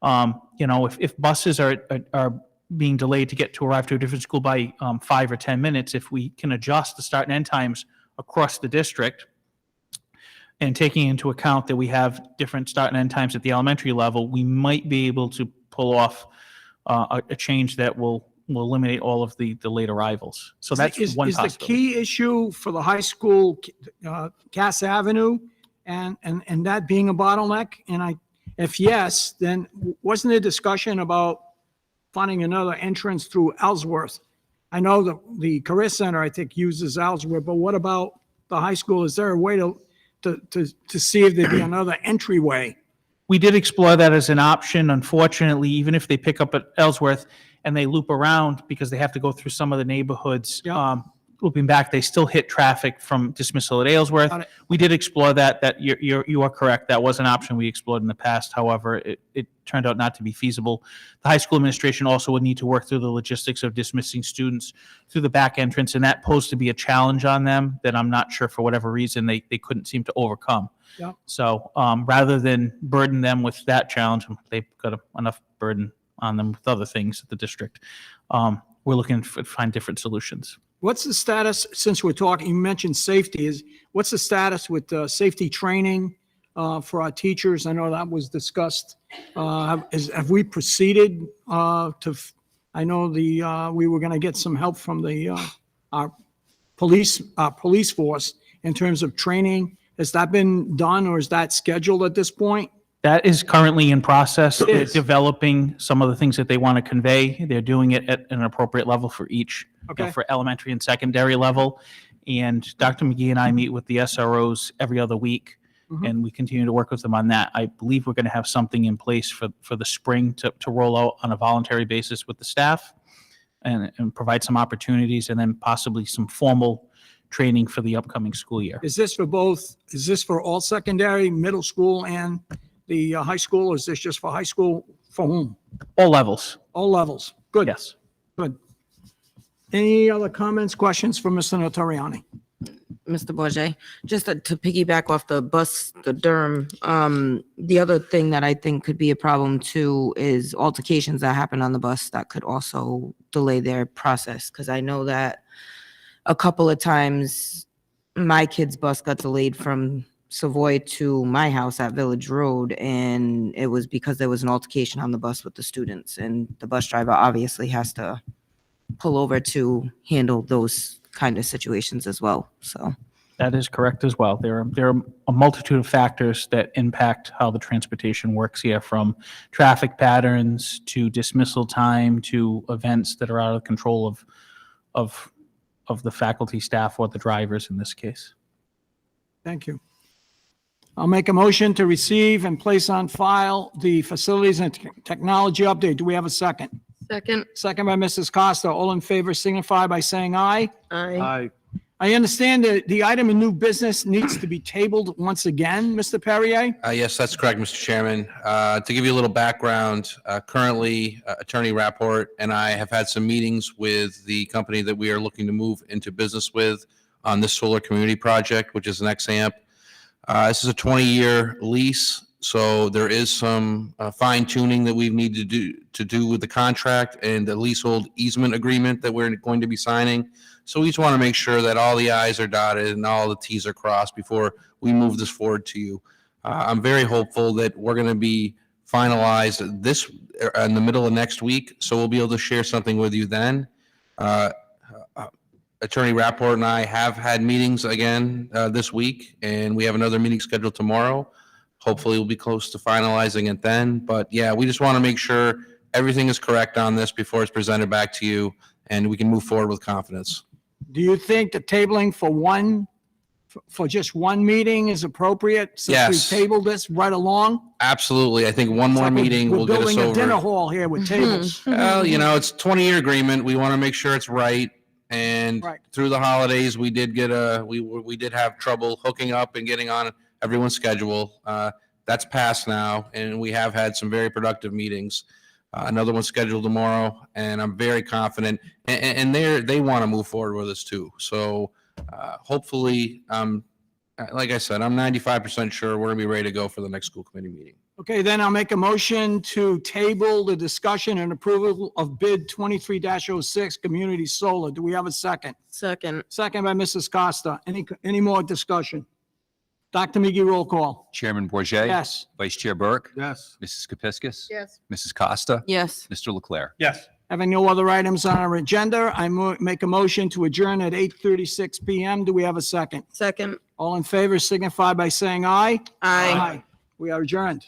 If buses are being delayed to arrive to a different school by 5 or 10 minutes, if we can adjust the start and end times across the district, and taking into account that we have different start and end times at the elementary level, we might be able to pull off a change that will eliminate all of the late arrivals. So that's one Is the possibility. key issue for the high school Cass Avenue and that being a bottleneck? And if yes, then wasn't there discussion about finding another entrance through Ellsworth? I know the Career Center, I think, uses Ellsworth, but what about the high school? Is there a way to see if there'd be another entryway? We did explore that as an option. Unfortunately, even if they pick up at Ellsworth and they loop around because they have to go through some of the neighborhoods, looping back, they still hit traffic from dismissal at Aylesworth. Got it. We did explore that you are correct. That was an option we explored in the past. However, it turned out not to be feasible. The high school administration also would need to work through the logistics of dismissing students through the back entrance, and that posed to be a challenge on them that I'm not sure for whatever reason they couldn't seem to overcome. Yeah. So rather than burden them with that challenge, they've got enough burden on them with other things at the district. We're looking to find different solutions. What's the status, since we're talking, you mentioned safety, what's the status with safety training for our teachers? I know that was discussed. Have we proceeded I know we were going to get some help from our police force in terms of training. Has that been done, or is that scheduled at this point? That is currently in process. It They're is. developing some of the things that they want to convey. They're doing it at an appropriate level for each, Okay. for elementary and secondary level. And Dr. McGee and I meet with the SROs every other week, Mhm. and we continue to work with them on that. I believe we're going to have something in place for the spring to roll out on a voluntary basis with the staff and provide some opportunities, and then possibly some formal training for the upcoming school year. Is this for all secondary, middle school, and the high school, or is this just for high school? For whom? All levels. All levels. Good. Yes. Good. Any other comments, questions for Mr. Notarianni? Mr. Bourget, just to piggyback off the Durham, the other thing that I think could be a problem too is altercations that happen on the bus that could also delay their process. Because I know that a couple of times my kid's bus got delayed from Savoy to my house at Village Road, and it was because there was an altercation on the bus with the students, and the bus driver obviously has to pull over to handle those kind of situations as well. So That is correct as well. There are a multitude of factors that impact how the transportation works here, from traffic patterns to dismissal time to events that are out of control of the faculty, staff, or the drivers in this case. Thank you. I'll make a motion to receive and place on file the facilities and technology update. Do we have a second? Second. Second by Mrs. Costa. All in favor signify by saying aye. Aye. I understand that the item in new business needs to be tabled once again, Mr. Perrier? Yes, that's correct, Mr. Chairman. To give you a little background, currently Attorney Rapport and I have had some meetings with the company that we are looking to move into business with on this solar community project, which is an XAMP. This is a 20-year lease, so there is some fine tuning that we need to do with the contract and the leasehold easement agreement that we're going to be signing. So we just want to make sure that all the i's are dotted and all the t's are crossed before we move this forward to you. I'm very hopeful that we're going to be finalized this in the middle of next week, so we'll be able to share something with you then. Attorney Rapport and I have had meetings again this week, and we have another meeting scheduled tomorrow. Hopefully we'll be close to finalizing it then. But yeah, we just want to make sure everything is correct on this before it's presented back to you, and we can move forward with confidence. Do you think the tabling for just one meeting is appropriate? Since Yes. we tabled this right along? Absolutely. I think one more meeting will get us We're building a dinner over. hall here with tables. Well, it's a 20-year agreement. We want to make sure it's right. And Right. through the holidays, we did get have trouble hooking up and getting on everyone's schedule. That's passed now, and we have had some very productive meetings. Another one scheduled tomorrow, and I'm very confident. And they want to move forward with us too. So hopefully, like I said, I'm 95% sure we're gonna be ready to go for the next school committee meeting. Okay, then I'll make a motion to table the discussion and approval of bid 23-06, Community Solar. Do we have a second? Second. Second by Mrs. Costa. Any more discussion? Dr. McGee, roll call. Chairman Bourget, Yes. Vice Chair Burke, Yes. Mrs. Kepiscus, Yes. Mrs. Costa, Yes. Mr. Leclerc. Yes. Having no other items on our agenda, I make a motion to adjourn at 8:36 PM. Do we have a second? Second. All in favor signify by saying aye. Aye. We are adjourned.